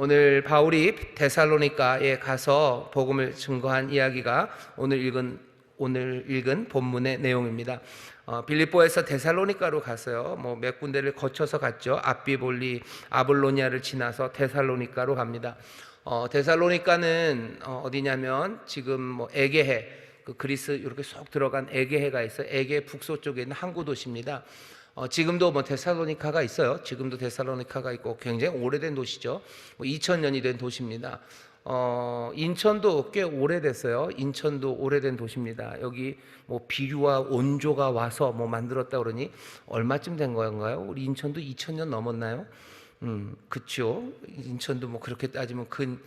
오늘 바울이 데살로니가에 가서 복음을 증거한 이야기가 오늘 읽은 본문의 내용입니다. 빌립보에서 데살로니가로 갔어요. 몇 군데를 거쳐서 갔죠. 앞비볼리, 아볼로니아를 지나서 데살로니가로 갑니다. 데살로니가는 어디냐면 지금 에게해, 그리스 이렇게 쏙 들어간 에게해가 있어요. 에게 북서쪽에 있는 항구 도시입니다. 지금도 데살로니카가 있어요. 지금도 데살로니카가 있고 굉장히 오래된 도시죠. 2000년이 된 도시입니다. 인천도 꽤 오래됐어요. 인천도 오래된 도시입니다. 여기 비류와 원조가 와서 만들었다 그러니 얼마쯤 된 건가요? 우리 인천도 2000년 넘었나요? 그쵸. 인천도 그렇게 따지면 근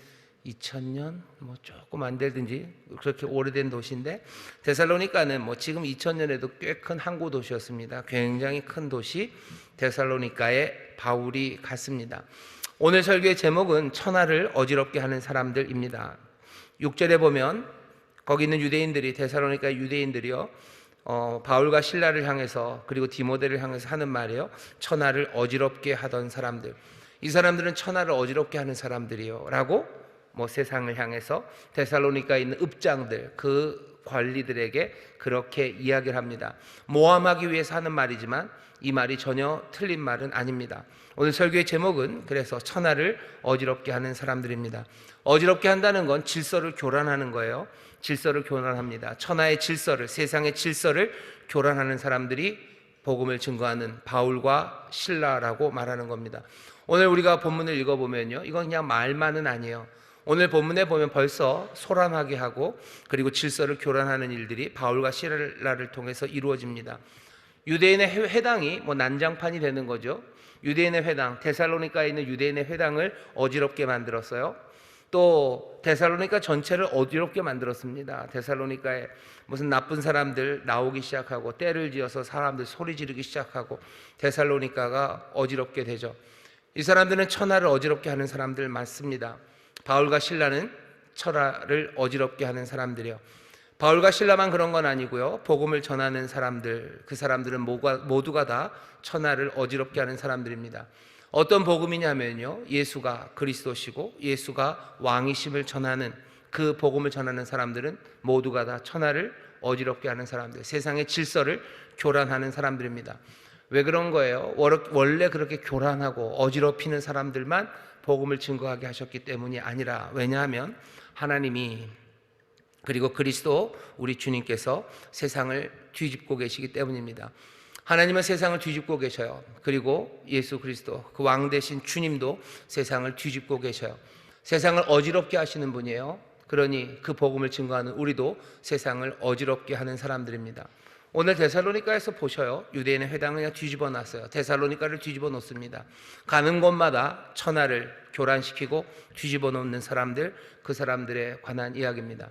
2000년 조금 안 되든지 그렇게 오래된 도시인데, 데살로니가는 지금 2000년에도 꽤 큰 항구 도시였습니다. 굉장히 큰 도시 데살로니가에 바울이 갔습니다. 오늘 설교의 제목은 천하를 어지럽게 하는 사람들입니다. 6절에 보면 거기 있는 유대인들이, 데살로니가 유대인들이요, 바울과 실라를 향해서 그리고 디모데를 향해서 하는 말이에요. 천하를 어지럽게 하던 사람들. 이 사람들은 천하를 어지럽게 하는 사람들이요 라고 세상을 향해서 데살로니가에 있는 읍장들, 그 관리들에게 그렇게 이야기를 합니다. 모함하기 위해서 하는 말이지만 이 말이 전혀 틀린 말은 아닙니다. 오늘 설교의 제목은 그래서 천하를 어지럽게 하는 사람들입니다. 어지럽게 한다는 건 질서를 교란하는 거예요. 질서를 교란합니다. 천하의 질서를, 세상의 질서를 교란하는 사람들이 복음을 증거하는 바울과 실라라고 말하는 겁니다. 오늘 우리가 본문을 읽어보면요, 이건 그냥 말만은 아니에요. 오늘 본문에 보면 벌써 소란하게 하고 그리고 질서를 교란하는 일들이 바울과 실라를 통해서 이루어집니다. 유대인의 회당이 난장판이 되는 거죠. 유대인의 회당, 데살로니가에 있는 유대인의 회당을 어지럽게 만들었어요. 또 데살로니가 전체를 어지럽게 만들었습니다. 데살로니가에 무슨 나쁜 사람들 나오기 시작하고 때를 지어서 사람들 소리 지르기 시작하고 데살로니가가 어지럽게 되죠. 이 사람들은 천하를 어지럽게 하는 사람들 맞습니다. 바울과 실라는 천하를 어지럽게 하는 사람들이요. 바울과 실라만 그런 건 아니고요. 복음을 전하는 사람들, 그 사람들은 모두가 다 천하를 어지럽게 하는 사람들입니다. 어떤 복음이냐면요, 예수가 그리스도시고 예수가 왕이심을 전하는 그 복음을 전하는 사람들은 모두가 다 천하를 어지럽게 하는 사람들, 세상의 질서를 교란하는 사람들입니다. 왜 그런 거예요? 원래 그렇게 교란하고 어지럽히는 사람들만 복음을 증거하게 하셨기 때문이 아니라, 왜냐하면 하나님이 그리고 그리스도 우리 주님께서 세상을 뒤집고 계시기 때문입니다. 하나님은 세상을 뒤집고 계셔요. 그리고 예수 그리스도 그 왕 대신 주님도 세상을 뒤집고 계셔요. 세상을 어지럽게 하시는 분이에요. 그러니 그 복음을 증거하는 우리도 세상을 어지럽게 하는 사람들입니다. 오늘 데살로니가에서 보셔요. 유대인의 회당을 그냥 뒤집어 놨어요. 데살로니가를 뒤집어 놓습니다. 가는 곳마다 천하를 교란시키고 뒤집어 놓는 사람들, 그 사람들에 관한 이야기입니다.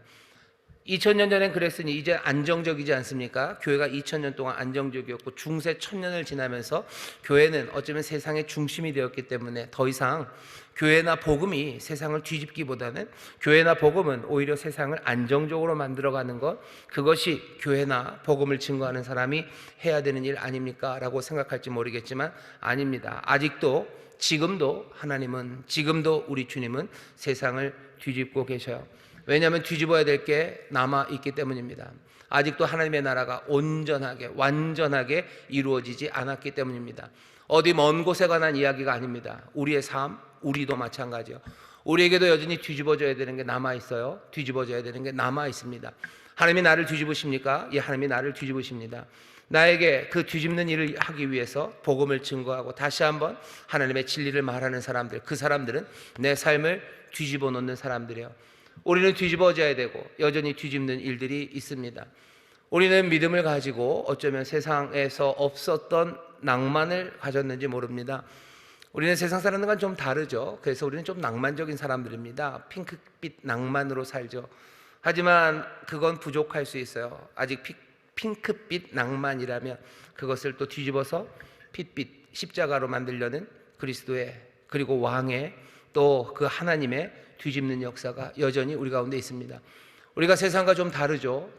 2000년 전엔 그랬으니 이제 안정적이지 않습니까? 교회가 2000년 동안 안정적이었고 중세 1000년을 지나면서 교회는 어쩌면 세상의 중심이 되었기 때문에 더 이상 교회나 복음이 세상을 뒤집기보다는 교회나 복음은 오히려 세상을 안정적으로 만들어가는 것, 그것이 교회나 복음을 증거하는 사람이 해야 되는 일 아닙니까? 라고 생각할지 모르겠지만 아닙니다. 아직도 지금도 하나님은, 지금도 우리 주님은 세상을 뒤집고 계셔요. 왜냐하면 뒤집어야 될 게 남아있기 때문입니다. 아직도 하나님의 나라가 온전하게 완전하게 이루어지지 않았기 때문입니다. 어디 먼 곳에 관한 이야기가 아닙니다. 우리의 삶, 우리도 마찬가지요. 우리에게도 여전히 뒤집어져야 되는 게 남아있어요. 뒤집어져야 되는 게 남아있습니다. 하나님이 나를 뒤집으십니까? 예, 하나님이 나를 뒤집으십니다. 나에게 그 뒤집는 일을 하기 위해서 복음을 증거하고 다시 한번 하나님의 진리를 말하는 사람들, 그 사람들은 내 삶을 뒤집어 놓는 사람들이에요. 우리는 뒤집어져야 되고 여전히 뒤집는 일들이 있습니다. 우리는 믿음을 가지고 어쩌면 세상에서 없었던 낭만을 가졌는지 모릅니다. 우리는 세상 사람들과는 좀 다르죠. 그래서 우리는 좀 낭만적인 사람들입니다. 핑크빛 낭만으로 살죠. 하지만 그건 부족할 수 있어요. 아직 핑크빛 낭만이라면 그것을 또 뒤집어서 핏빛 십자가로 만들려는 그리스도의 그리고 왕의 또 그 하나님의 뒤집는 역사가 여전히 우리 가운데 있습니다. 우리가 세상과 좀 다르죠.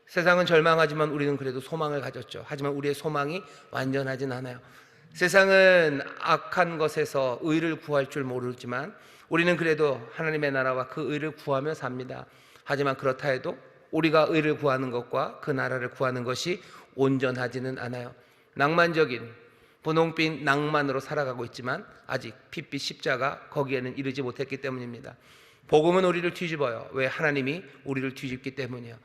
세상은 절망하지만 우리는 그래도 소망을 가졌죠. 하지만 우리의 소망이 완전하진 않아요. 세상은 악한 것에서 의를 구할 줄 모르지만 우리는 그래도 하나님의 나라와 그 의를 구하며 삽니다. 하지만 그렇다 해도 우리가 의를 구하는 것과 그 나라를 구하는 것이 온전하지는 않아요. 낭만적인 분홍빛 낭만으로 살아가고 있지만 아직 핏빛 십자가 거기에는 이르지 못했기 때문입니다. 복음은 우리를 뒤집어요. 왜? 하나님이 우리를 뒤집기 때문이요.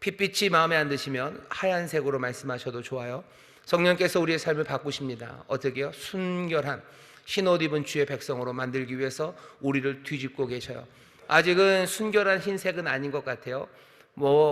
핏빛이 마음에 안 드시면 하얀색으로 말씀하셔도 좋아요. 성령께서 우리의 삶을 바꾸십니다. 어떻게요? 순결한 흰옷 입은 주의 백성으로 만들기 위해서 우리를 뒤집고 계셔요. 아직은 순결한 흰색은 아닌 것 같아요.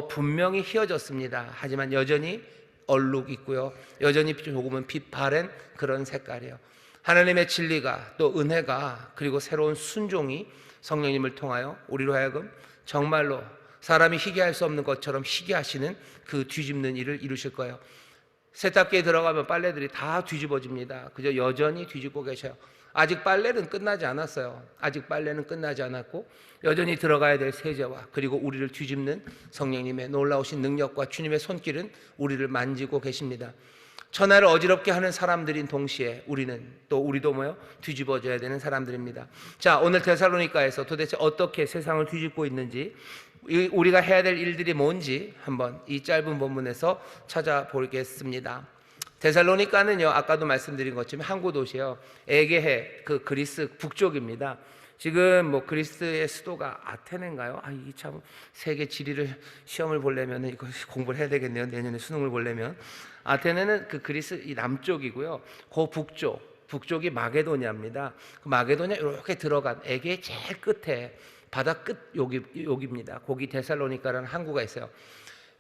분명히 휘어졌습니다. 하지만 여전히 얼룩 있고요. 여전히 조금은 빛 바랜 그런 색깔이에요. 하나님의 진리가 또 은혜가 그리고 새로운 순종이 성령님을 통하여 우리로 하여금 정말로 사람이 희귀할 수 없는 것처럼 희귀하시는 그 뒤집는 일을 이루실 거예요. 세탁기에 들어가면 빨래들이 다 뒤집어집니다. 그저 여전히 뒤집고 계셔요. 아직 빨래는 끝나지 않았어요. 아직 빨래는 끝나지 않았고 여전히 들어가야 될 세제와 그리고 우리를 뒤집는 성령님의 놀라우신 능력과 주님의 손길은 우리를 만지고 계십니다. 천하를 어지럽게 하는 사람들인 동시에 우리도 뒤집어져야 되는 사람들입니다. 자, 오늘 데살로니가에서 도대체 어떻게 세상을 뒤집고 있는지, 우리가 해야 될 일들이 뭔지 한번 이 짧은 본문에서 찾아보겠습니다. 데살로니가는요, 아까도 말씀드린 것처럼 항구 도시예요. 에게해, 그 그리스 북쪽입니다. 지금 그리스의 수도가 아테네인가요? 이 참 세계 지리를 시험을 보려면 이거 공부를 해야 되겠네요. 내년에 수능을 보려면. 아테네는 그 그리스 이 남쪽이고요. 그 북쪽이 마게도니아입니다. 그 마게도니아 이렇게 들어간 에게 제일 끝에 바다 끝 여기입니다. 거기 데살로니가라는 항구가 있어요.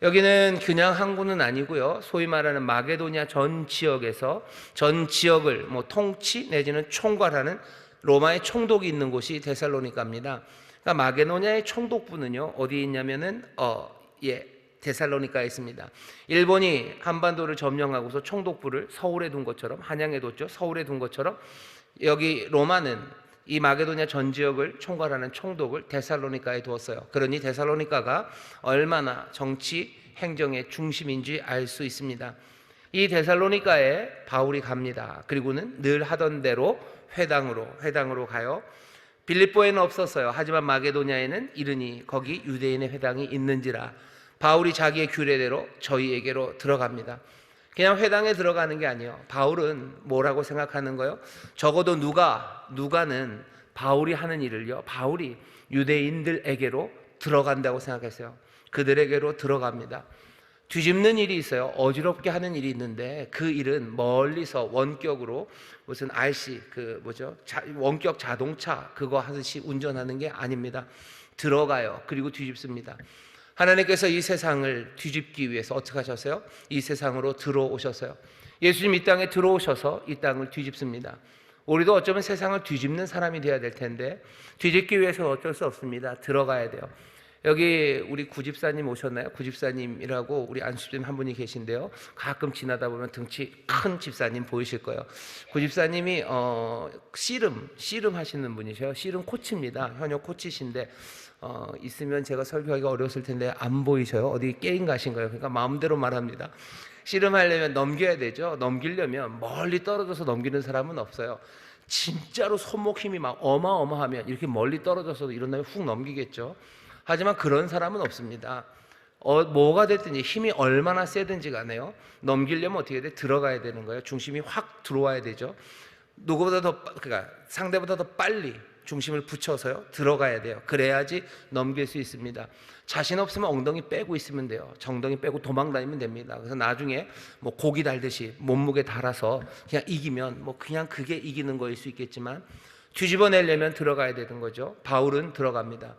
여기는 그냥 항구는 아니고요. 소위 말하는 마게도니아 전 지역을 통치 내지는 총괄하는 로마의 총독이 있는 곳이 데살로니가입니다. 그러니까 마게도니아의 총독부는요 어디에 있냐면은 데살로니가에 있습니다. 일본이 한반도를 점령하고서 총독부를 서울에 둔 것처럼, 한양에 뒀죠. 서울에 둔 것처럼 여기 로마는 이 마게도니아 전 지역을 총괄하는 총독을 데살로니가에 두었어요. 그러니 데살로니가가 얼마나 정치 행정의 중심인지 알 수 있습니다. 이 데살로니가에 바울이 갑니다. 그리고는 늘 하던 대로 회당으로 가요. 빌립보에는 없었어요. 하지만 마게도니아에는 이르니 거기 유대인의 회당이 있는지라 바울이 자기의 규례대로 저희에게로 들어갑니다. 그냥 회당에 들어가는 게 아니에요. 바울은 뭐라고 생각하는 거예요? 적어도 누가는 바울이 하는 일을요, 바울이 유대인들에게로 들어간다고 생각했어요. 그들에게로 들어갑니다. 뒤집는 일이 있어요. 어지럽게 하는 일이 있는데 그 일은 멀리서 원격으로 무슨 RC 원격 자동차 그거 하듯이 운전하는 게 아닙니다. 들어가요. 그리고 뒤집습니다. 하나님께서 이 세상을 뒤집기 위해서 어떻게 하셨어요? 이 세상으로 들어오셨어요. 예수님 이 땅에 들어오셔서 이 땅을 뒤집습니다. 우리도 어쩌면 세상을 뒤집는 사람이 되어야 될 텐데 뒤집기 위해서는 어쩔 수 없습니다. 들어가야 돼요. 여기 우리 구집사님 오셨나요? 구집사님이라고 우리 안수집사님 한 분이 계신데요. 가끔 지나다 보면 등치 큰 집사님 보이실 거예요. 구집사님이 씨름 하시는 분이셔요. 씨름 코치입니다. 현역 코치신데 있으면 제가 설교하기가 어려웠을 텐데 안 보이셔요. 어디 게임 가신 거예요. 그러니까 마음대로 말합니다. 씨름하려면 넘겨야 되죠. 넘기려면 멀리 떨어져서 넘기는 사람은 없어요. 진짜로 손목 힘이 막 어마어마하면 이렇게 멀리 떨어져서 이런 다음에 훅 넘기겠죠. 하지만 그런 사람은 없습니다. 뭐가 됐든지 힘이 얼마나 세든지 간에요, 넘기려면 어떻게 돼? 들어가야 되는 거예요. 중심이 확 들어와야 되죠. 그러니까 상대보다 더 빨리 중심을 붙여서요 들어가야 돼요. 그래야지 넘길 수 있습니다. 자신 없으면 엉덩이 빼고 있으면 돼요. 정덩이 빼고 도망 다니면 됩니다. 그래서 나중에 고기 달듯이 몸무게 달아서 그냥 이기면 그냥 그게 이기는 거일 수 있겠지만 뒤집어내려면 들어가야 되는 거죠. 바울은 들어갑니다.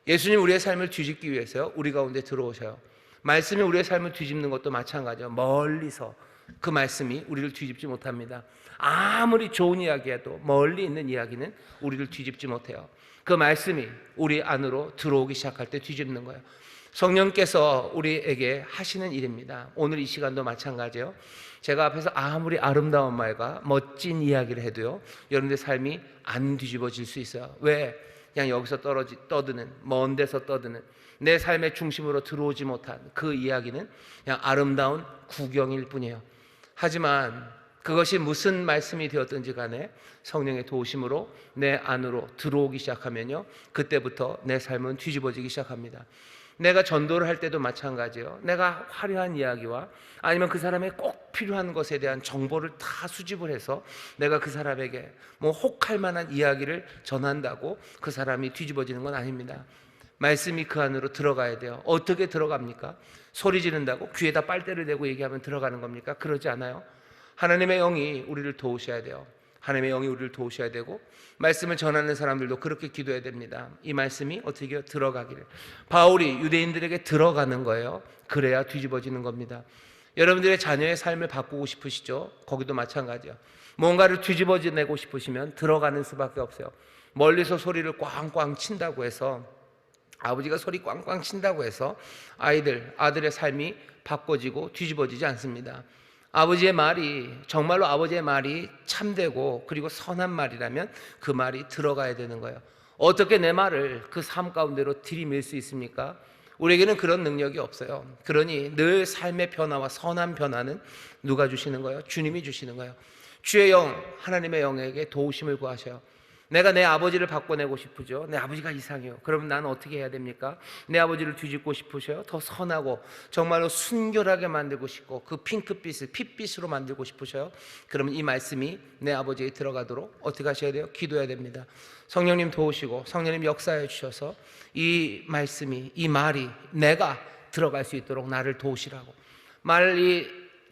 예수님 우리의 삶을 뒤집기 위해서요 우리 가운데 들어오셔요. 말씀이 우리의 삶을 뒤집는 것도 마찬가지예요. 멀리서 그 말씀이 우리를 뒤집지 못합니다. 아무리 좋은 이야기해도 멀리 있는 이야기는 우리를 뒤집지 못해요. 그 말씀이 우리 안으로 들어오기 시작할 때 뒤집는 거예요. 성령께서 우리에게 하시는 일입니다. 오늘 이 시간도 마찬가지예요. 제가 앞에서 아무리 아름다운 말과 멋진 이야기를 해도요 여러분의 삶이 안 뒤집어질 수 있어요. 왜? 그냥 여기서 떠드는, 먼 데서 떠드는 내 삶의 중심으로 들어오지 못한 그 이야기는 그냥 아름다운 구경일 뿐이에요. 하지만 그것이 무슨 말씀이 되었든지 간에 성령의 도우심으로 내 안으로 들어오기 시작하면요, 그때부터 내 삶은 뒤집어지기 시작합니다. 내가 전도를 할 때도 마찬가지예요. 내가 화려한 이야기와 아니면 그 사람의 꼭 필요한 것에 대한 정보를 다 수집을 해서 내가 그 사람에게 뭐 혹할 만한 이야기를 전한다고 그 사람이 뒤집어지는 건 아닙니다. 말씀이 그 안으로 들어가야 돼요. 어떻게 들어갑니까? 소리 지른다고 귀에다 빨대를 대고 얘기하면 들어가는 겁니까? 그러지 않아요. 하나님의 영이 우리를 도우셔야 돼요. 하나님의 영이 우리를 도우셔야 되고, 말씀을 전하는 사람들도 그렇게 기도해야 됩니다. 이 말씀이 어떻게 들어가기를. 바울이 유대인들에게 들어가는 거예요. 그래야 뒤집어지는 겁니다. 여러분들의 자녀의 삶을 바꾸고 싶으시죠? 거기도 마찬가지야. 뭔가를 뒤집어내고 싶으시면 들어가는 수밖에 없어요. 멀리서 소리를 꽝꽝 친다고 해서, 아버지가 소리 꽝꽝 친다고 해서 아들의 삶이 바꿔지고 뒤집어지지 않습니다. 아버지의 말이, 정말로 아버지의 말이 참되고 그리고 선한 말이라면 그 말이 들어가야 되는 거예요. 어떻게 내 말을 그 삶 가운데로 들이밀 수 있습니까? 우리에게는 그런 능력이 없어요. 그러니 늘 삶의 변화와 선한 변화는 누가 주시는 거예요? 주님이 주시는 거예요. 주의 영, 하나님의 영에게 도우심을 구하셔요. 내가 내 아버지를 바꿔내고 싶으죠. 내 아버지가 이상해요. 그러면 나는 어떻게 해야 됩니까? 내 아버지를 뒤집고 싶으셔요. 더 선하고 정말로 순결하게 만들고 싶고 그 핑크빛을 핏빛으로 만들고 싶으셔요. 그러면 이 말씀이 내 아버지에 들어가도록 어떻게 하셔야 돼요? 기도해야 됩니다. 성령님 도우시고 성령님 역사해 주셔서 이 말씀이, 이 말이 내가 들어갈 수 있도록 나를 도우시라고, 말이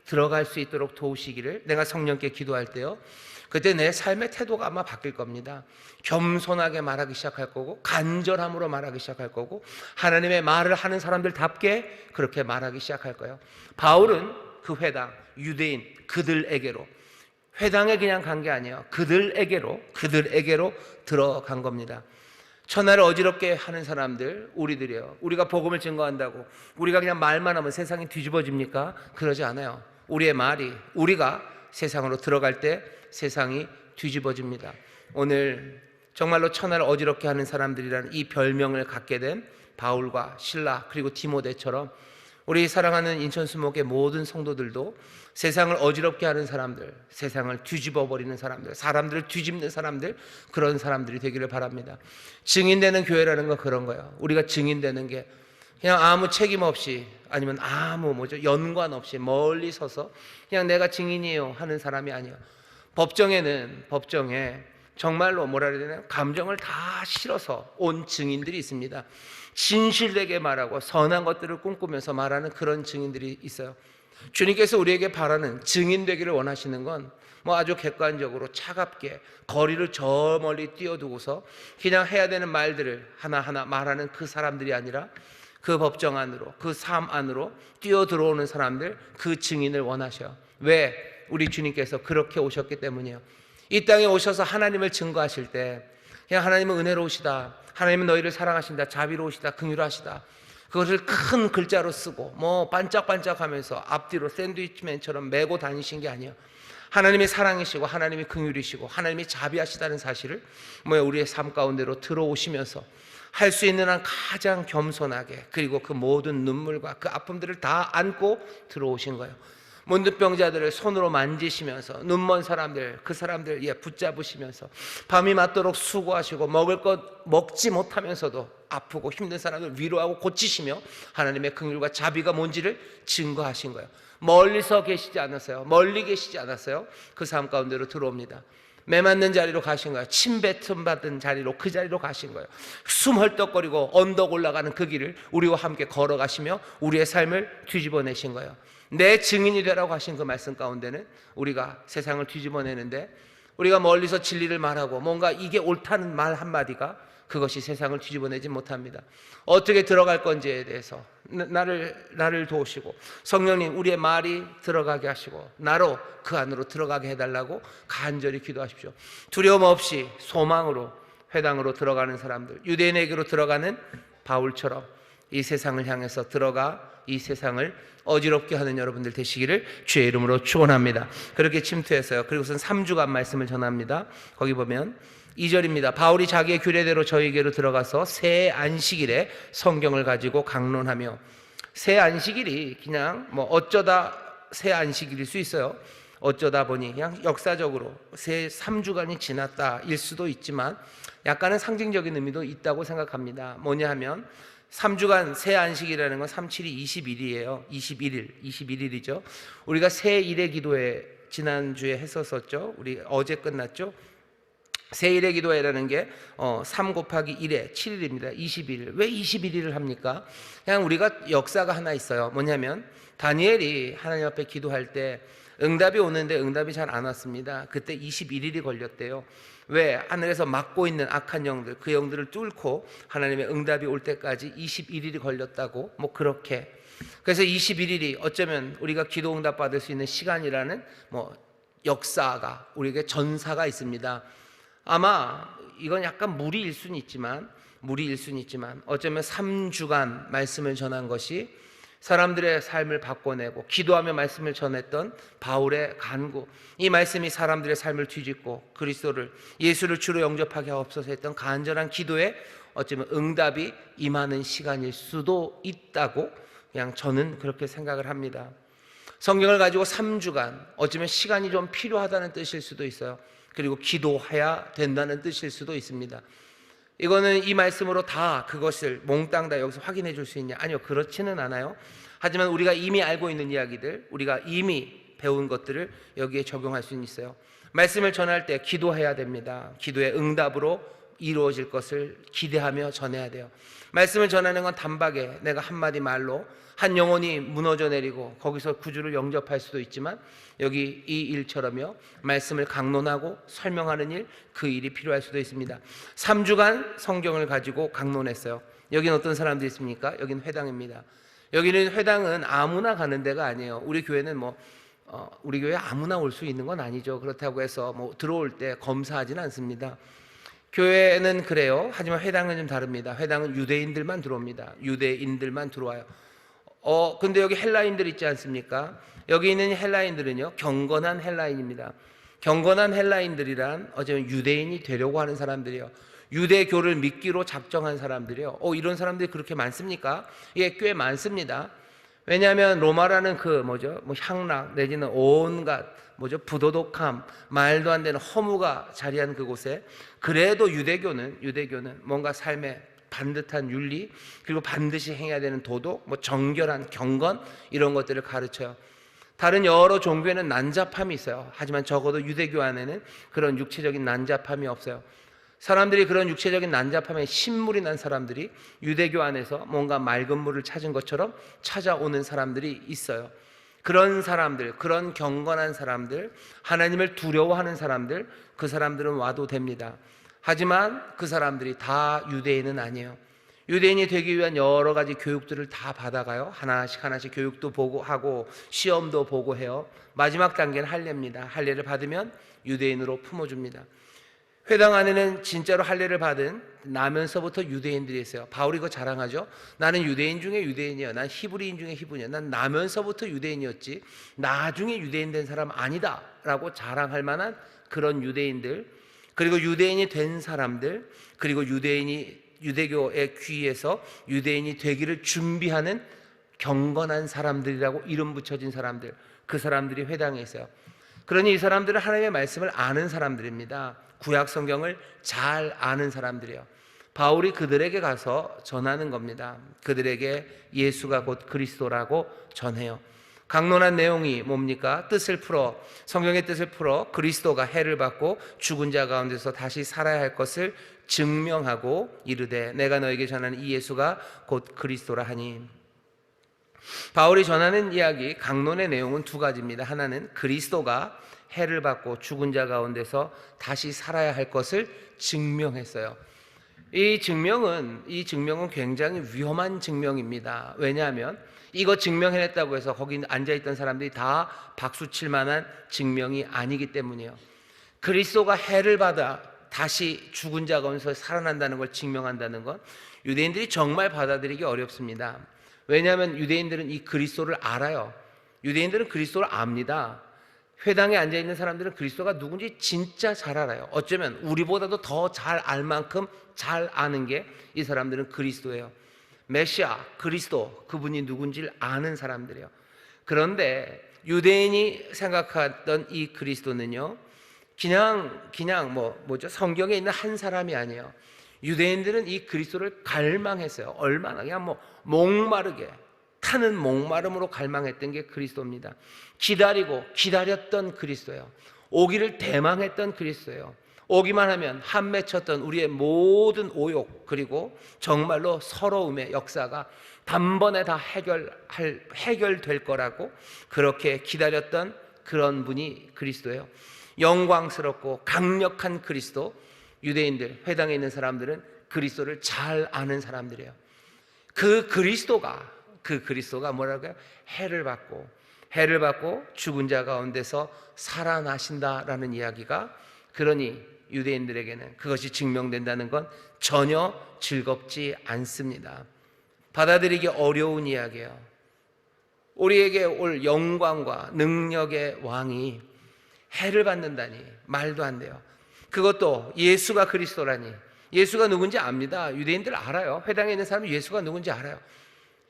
들어갈 수 있도록 도우시기를 내가 성령께 기도할 때요, 그때 내 삶의 태도가 아마 바뀔 겁니다. 겸손하게 말하기 시작할 거고, 간절함으로 말하기 시작할 거고, 하나님의 말을 하는 사람들답게 그렇게 말하기 시작할 거예요. 바울은 그 회당, 유대인 그들에게로, 회당에 그냥 간 게 아니에요. 그들에게로 들어간 겁니다. 천하를 어지럽게 하는 사람들, 우리들이에요. 우리가 복음을 증거한다고 우리가 그냥 말만 하면 세상이 뒤집어집니까? 그러지 않아요. 우리의 말이, 우리가 세상으로 들어갈 때 세상이 뒤집어집니다. 오늘 정말로 천하를 어지럽게 하는 사람들이라는 이 별명을 갖게 된 바울과 실라 그리고 디모데처럼 우리 사랑하는 인천수목의 모든 성도들도 세상을 어지럽게 하는 사람들, 세상을 뒤집어버리는 사람들, 사람들을 뒤집는 사람들, 그런 사람들이 되기를 바랍니다. 증인되는 교회라는 건 그런 거예요. 우리가 증인되는 게 그냥 아무 책임 없이, 아니면 아무 연관 없이 멀리 서서 그냥 내가 증인이에요 하는 사람이 아니에요. 법정에 정말로 뭐라 그래야 되나요? 감정을 다 실어서 온 증인들이 있습니다. 진실되게 말하고 선한 것들을 꿈꾸면서 말하는 그런 증인들이 있어요. 주님께서 우리에게 바라는, 증인 되기를 원하시는 건 아주 객관적으로 차갑게 거리를 저 멀리 띄워두고서 그냥 해야 되는 말들을 하나하나 말하는 그 사람들이 아니라 그 법정 안으로, 그 삶 안으로 뛰어들어오는 사람들, 그 증인을 원하셔요. 왜? 우리 주님께서 그렇게 오셨기 때문이에요. 이 땅에 오셔서 하나님을 증거하실 때 그냥 하나님은 은혜로우시다, 하나님은 너희를 사랑하신다, 자비로우시다, 긍휼하시다, 그것을 큰 글자로 쓰고 반짝반짝하면서 앞뒤로 샌드위치맨처럼 메고 다니신 게 아니에요. 하나님이 사랑이시고 하나님이 긍휼이시고 하나님이 자비하시다는 사실을 우리의 삶 가운데로 들어오시면서 할 수 있는 한 가장 겸손하게, 그리고 그 모든 눈물과 그 아픔들을 다 안고 들어오신 거예요. 문득병자들을 손으로 만지시면서, 눈먼 사람들, 그 사람들 붙잡으시면서 밤이 맞도록 수고하시고 먹을 것 먹지 못하면서도 아프고 힘든 사람들 위로하고 고치시며 하나님의 긍휼과 자비가 뭔지를 증거하신 거예요. 멀리서 계시지 않았어요. 멀리 계시지 않았어요. 그 삶 가운데로 들어옵니다. 매맞는 자리로 가신 거예요. 침뱉음 받은 자리로, 그 자리로 가신 거예요. 숨 헐떡거리고 언덕 올라가는 그 길을 우리와 함께 걸어가시며 우리의 삶을 뒤집어내신 거예요. 내 증인이 되라고 하신 그 말씀 가운데는 우리가 세상을 뒤집어내는데, 우리가 멀리서 진리를 말하고 뭔가 이게 옳다는 말 한마디가 그것이 세상을 뒤집어내지 못합니다. 어떻게 들어갈 건지에 대해서 나를 도우시고 성령님 우리의 말이 들어가게 하시고 나로 그 안으로 들어가게 해달라고 간절히 기도하십시오. 두려움 없이 소망으로 회당으로 들어가는 사람들, 유대인에게로 들어가는 바울처럼 이 세상을 향해서 들어가 이 세상을 어지럽게 하는 여러분들 되시기를 주의 이름으로 축원합니다. 그렇게 침투해서요. 그리고선 3주간 말씀을 전합니다. 거기 보면 2절입니다. 바울이 자기의 규례대로 저희에게로 들어가서 새 안식일에 성경을 가지고 강론하며, 새 안식일이 그냥 어쩌다 새 안식일일 수 있어요. 어쩌다 보니 그냥 역사적으로 새 3주간이 지났다일 수도 있지만 약간은 상징적인 의미도 있다고 생각합니다. 뭐냐 하면 3주간 새 안식이라는 건 3, 7이 21일이에요. 21일이죠. 우리가 새 일의 기도회 지난주에 했었었죠. 우리 어제 끝났죠. 새 일의 기도회라는 게 3 곱하기 1에 7일입니다. 21일. 왜 21일을 합니까? 그냥 우리가 역사가 하나 있어요. 뭐냐면 다니엘이 하나님 앞에 기도할 때 응답이 오는데 응답이 잘 안 왔습니다. 그때 21일이 걸렸대요. 왜? 하늘에서 막고 있는 악한 영들, 그 영들을 뚫고 하나님의 응답이 올 때까지 21일이 걸렸다고, 뭐 그렇게. 그래서 21일이 어쩌면 우리가 기도 응답 받을 수 있는 시간이라는 뭐 역사가, 우리에게 전사가 있습니다. 아마 이건 약간 무리일 수는 있지만 어쩌면 3주간 말씀을 전한 것이 사람들의 삶을 바꿔내고 기도하며 말씀을 전했던 바울의 간구, 이 말씀이 사람들의 삶을 뒤집고 그리스도를, 예수를 주로 영접하게 하옵소서 했던 간절한 기도에 어쩌면 응답이 임하는 시간일 수도 있다고 그냥 저는 그렇게 생각을 합니다. 성경을 가지고 3주간 어쩌면 시간이 좀 필요하다는 뜻일 수도 있어요. 그리고 기도해야 된다는 뜻일 수도 있습니다. 이거는 이 말씀으로 다 그것을 몽땅 다 여기서 확인해 줄 수 있냐? 아니요, 그렇지는 않아요. 하지만 우리가 이미 알고 있는 이야기들, 우리가 이미 배운 것들을 여기에 적용할 수는 있어요. 말씀을 전할 때 기도해야 됩니다. 기도의 응답으로 이루어질 것을 기대하며 전해야 돼요. 말씀을 전하는 건 단박에 내가 한마디 말로 한 영혼이 무너져 내리고 거기서 구주를 영접할 수도 있지만, 여기 이 일처럼요, 말씀을 강론하고 설명하는 일, 그 일이 필요할 수도 있습니다. 3주간 성경을 가지고 강론했어요. 여기는 어떤 사람들이 있습니까? 여기는 회당입니다. 여기는 회당은 아무나 가는 데가 아니에요. 우리 교회는 우리 교회 아무나 올 수 있는 건 아니죠. 그렇다고 해서 들어올 때 검사하지는 않습니다. 교회는 그래요. 하지만 회당은 좀 다릅니다. 회당은 유대인들만 들어옵니다. 유대인들만 들어와요. 근데 여기 헬라인들 있지 않습니까? 여기 있는 헬라인들은요, 경건한 헬라인입니다. 경건한 헬라인들이란 어쩌면 유대인이 되려고 하는 사람들이에요. 유대교를 믿기로 작정한 사람들이에요. 이런 사람들이 그렇게 많습니까? 예, 꽤 많습니다. 왜냐하면 로마라는 향락 내지는 온갖 부도덕함, 말도 안 되는 허무가 자리한 그곳에, 그래도 유대교는 뭔가 삶의 반듯한 윤리, 그리고 반드시 행해야 되는 도덕, 정결한 경건, 이런 것들을 가르쳐요. 다른 여러 종교에는 난잡함이 있어요. 하지만 적어도 유대교 안에는 그런 육체적인 난잡함이 없어요. 사람들이 그런 육체적인 난잡함에 신물이 난 사람들이 유대교 안에서 뭔가 맑은 물을 찾은 것처럼 찾아오는 사람들이 있어요. 그런 사람들, 그런 경건한 사람들, 하나님을 두려워하는 사람들, 그 사람들은 와도 됩니다. 하지만 그 사람들이 다 유대인은 아니에요. 유대인이 되기 위한 여러 가지 교육들을 다 받아가요. 하나씩 교육도 보고 하고 시험도 보고 해요. 마지막 단계는 할례입니다. 할례를 받으면 유대인으로 품어줍니다. 회당 안에는 진짜로 할례를 받은 나면서부터 유대인들이 있어요. 바울이 그거 자랑하죠. 나는 유대인 중에 유대인이야. 난 히브리인 중에 히브리야. 난 나면서부터 유대인이었지 나중에 유대인 된 사람 아니다 라고 자랑할 만한 그런 유대인들, 그리고 유대인이 된 사람들, 그리고 유대교의 귀에서 유대인이 되기를 준비하는 경건한 사람들이라고 이름 붙여진 사람들, 그 사람들이 회당에 있어요. 그러니 이 사람들은 하나님의 말씀을 아는 사람들입니다. 구약 성경을 잘 아는 사람들이에요. 바울이 그들에게 가서 전하는 겁니다. 그들에게 예수가 곧 그리스도라고 전해요. 강론한 내용이 뭡니까? 성경의 뜻을 풀어 그리스도가 해를 받고 죽은 자 가운데서 다시 살아야 할 것을 증명하고 이르되 내가 너에게 전하는 이 예수가 곧 그리스도라 하니. 바울이 전하는 이야기, 강론의 내용은 두 가지입니다. 하나는 그리스도가 해를 받고 죽은 자 가운데서 다시 살아야 할 것을 증명했어요. 이 증명은 굉장히 위험한 증명입니다. 왜냐하면 이거 증명해냈다고 해서 거기 앉아있던 사람들이 다 박수칠 만한 증명이 아니기 때문이에요. 그리스도가 해를 받아 다시 죽은 자 가운데서 살아난다는 걸 증명한다는 건 유대인들이 정말 받아들이기 어렵습니다. 왜냐하면 유대인들은 이 그리스도를 알아요. 유대인들은 그리스도를 압니다. 회당에 앉아있는 사람들은 그리스도가 누군지 진짜 잘 알아요. 어쩌면 우리보다도 더 잘 알 만큼 잘 아는 게 이 사람들은 그리스도예요. 메시아, 그리스도, 그분이 누군지를 아는 사람들이에요. 그런데 유대인이 생각하던 이 그리스도는요, 그냥 뭐죠? 성경에 있는 한 사람이 아니에요. 유대인들은 이 그리스도를 갈망했어요. 얼마나 그냥 목마르게 타는 목마름으로 갈망했던 게 그리스도입니다. 기다렸던 그리스도예요. 오기를 대망했던 그리스도예요. 오기만 하면 한 맺혔던 우리의 모든 오욕, 그리고 정말로 서러움의 역사가 단번에 다 해결될 거라고 그렇게 기다렸던 그런 분이 그리스도예요. 영광스럽고 강력한 그리스도. 유대인들, 회당에 있는 사람들은 그리스도를 잘 아는 사람들이에요. 그 그리스도가 뭐라고요? 해를 받고 죽은 자 가운데서 살아나신다라는 이야기가, 그러니 유대인들에게는 그것이 증명된다는 건 전혀 즐겁지 않습니다. 받아들이기 어려운 이야기예요. 우리에게 올 영광과 능력의 왕이 해를 받는다니 말도 안 돼요. 그것도 예수가 그리스도라니. 예수가 누군지 압니다. 유대인들 알아요. 회당에 있는 사람은 예수가 누군지 알아요.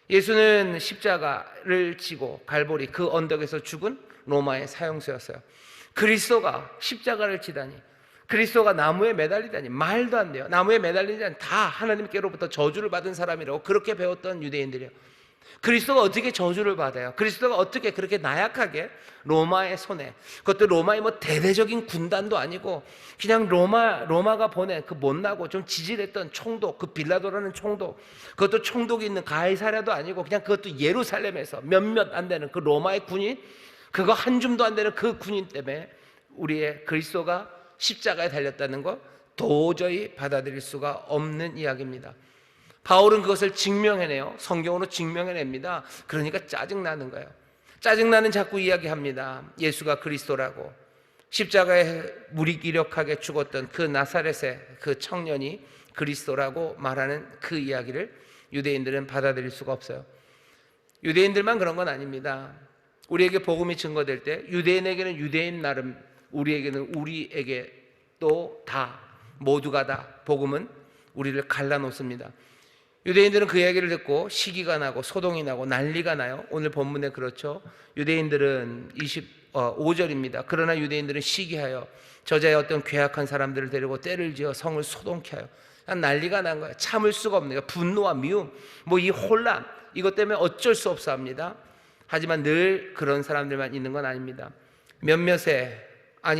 예수는 십자가를 지고 갈보리 그 언덕에서 죽은 로마의 사형수였어요. 그리스도가 십자가를 지다니, 그리스도가 나무에 매달리다니 말도 안 돼요. 나무에 매달린 자는 다 하나님께로부터 저주를 받은 사람이라고 그렇게 배웠던 유대인들이에요. 그리스도가 어떻게 저주를 받아요? 그리스도가 어떻게 그렇게 나약하게 로마의 손에, 그것도 로마의 대대적인 군단도 아니고 그냥 로마가 보낸 그 못나고 좀 지질했던 총독, 그 빌라도라는 총독, 그것도 총독이 있는 가이사랴도 아니고 그냥 그것도 예루살렘에서 몇몇 안 되는 그 로마의 군인, 그거 한 줌도 안 되는 그 군인 때문에 우리의 그리스도가 십자가에 달렸다는 거 도저히 받아들일 수가 없는 이야기입니다. 바울은 그것을 증명해내요. 성경으로 증명해냅니다. 그러니까 짜증나는 거예요. 짜증나는 자꾸 이야기합니다. 예수가 그리스도라고. 십자가에 무기력하게 죽었던 그 나사렛의 그 청년이 그리스도라고 말하는 그 이야기를 유대인들은 받아들일 수가 없어요. 유대인들만 그런 건 아닙니다. 우리에게 복음이 증거될 때 유대인에게는 유대인 나름, 우리에게 또 다, 모두가 다 복음은 우리를 갈라놓습니다. 유대인들은 그 이야기를 듣고 시기가 나고 소동이 나고 난리가 나요. 오늘 본문에 그렇죠. 유대인들은 25절입니다. 그러나 유대인들은 시기하여 저자의 어떤 괴악한 사람들을 데리고 때를 지어 성을 소동케 하여 난리가 난 거예요. 참을 수가 없네요. 분노와 미움, 이 혼란, 이것 때문에 어쩔 수 없어 합니다. 하지만 늘 그런 사람들만 있는 건 아닙니다.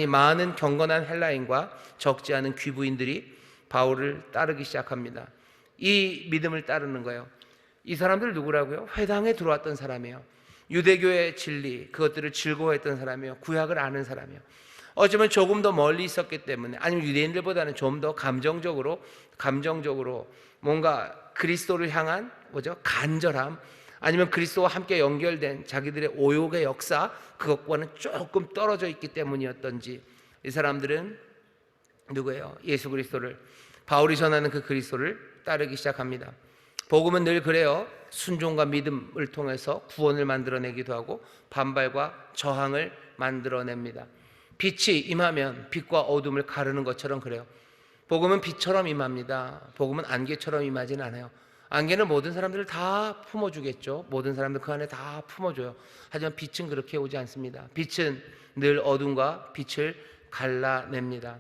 많은 경건한 헬라인과 적지 않은 귀부인들이 바울을 따르기 시작합니다. 이 믿음을 따르는 거예요. 이 사람들 누구라고요? 회당에 들어왔던 사람이에요. 유대교의 진리, 그것들을 즐거워했던 사람이에요. 구약을 아는 사람이에요. 어쩌면 조금 더 멀리 있었기 때문에, 아니면 유대인들보다는 좀 더 감정적으로 뭔가 그리스도를 향한 간절함, 아니면 그리스도와 함께 연결된 자기들의 오욕의 역사, 그것과는 조금 떨어져 있기 때문이었던지 이 사람들은 누구예요? 예수 그리스도를, 바울이 전하는 그 그리스도를 따르기 시작합니다. 복음은 늘 그래요. 순종과 믿음을 통해서 구원을 만들어내기도 하고 반발과 저항을 만들어냅니다. 빛이 임하면 빛과 어둠을 가르는 것처럼 그래요. 복음은 빛처럼 임합니다. 복음은 안개처럼 임하진 않아요. 안개는 모든 사람들을 다 품어주겠죠. 모든 사람들 그 안에 다 품어줘요. 하지만 빛은 그렇게 오지 않습니다. 빛은 늘 어둠과 빛을 갈라냅니다.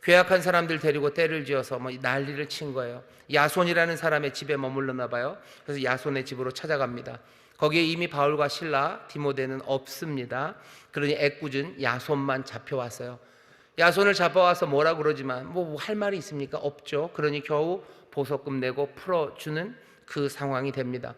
괴악한 사람들 데리고 때를 지어서 난리를 친 거예요. 야손이라는 사람의 집에 머물렀나 봐요. 그래서 야손의 집으로 찾아갑니다. 거기에 이미 바울과 실라, 디모데는 없습니다. 그러니 애꿎은 야손만 잡혀왔어요. 야손을 잡아와서 뭐라 그러지만 할 말이 있습니까? 없죠. 그러니 겨우 보석금 내고 풀어주는 그 상황이 됩니다.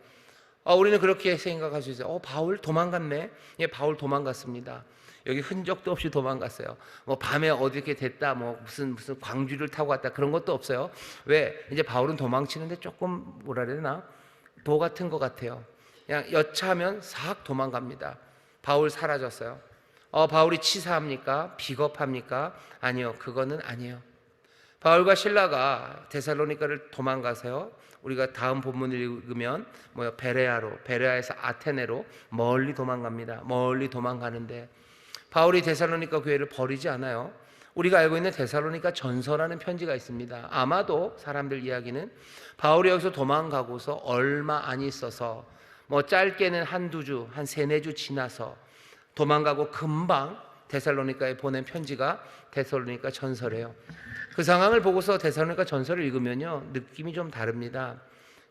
우리는 그렇게 생각할 수 있어요. 바울 도망갔네. 예, 바울 도망갔습니다. 여기 흔적도 없이 도망갔어요. 밤에 어디 이렇게 됐다, 무슨 광주를 타고 갔다, 그런 것도 없어요. 왜? 이제 바울은 도망치는데 조금 뭐라 그래야 되나? 도 같은 것 같아요. 그냥 여차하면 싹 도망갑니다. 바울 사라졌어요. 바울이 치사합니까? 비겁합니까? 아니요, 그거는 아니에요. 바울과 실라가 데살로니가를 도망가서요. 우리가 다음 본문을 읽으면 베레아에서 아테네로 멀리 도망갑니다. 멀리 도망가는데 바울이 데살로니가 교회를 버리지 않아요. 우리가 알고 있는 데살로니가 전서라는 편지가 있습니다. 아마도 사람들 이야기는 바울이 여기서 도망가고서 얼마 안 있어서 짧게는 한두 주, 한 3-4주 지나서 도망가고 금방 데살로니가에 보낸 편지가 데살로니가 전서래요. 그 상황을 보고서 데살로니가 전서를 읽으면요, 느낌이 좀 다릅니다.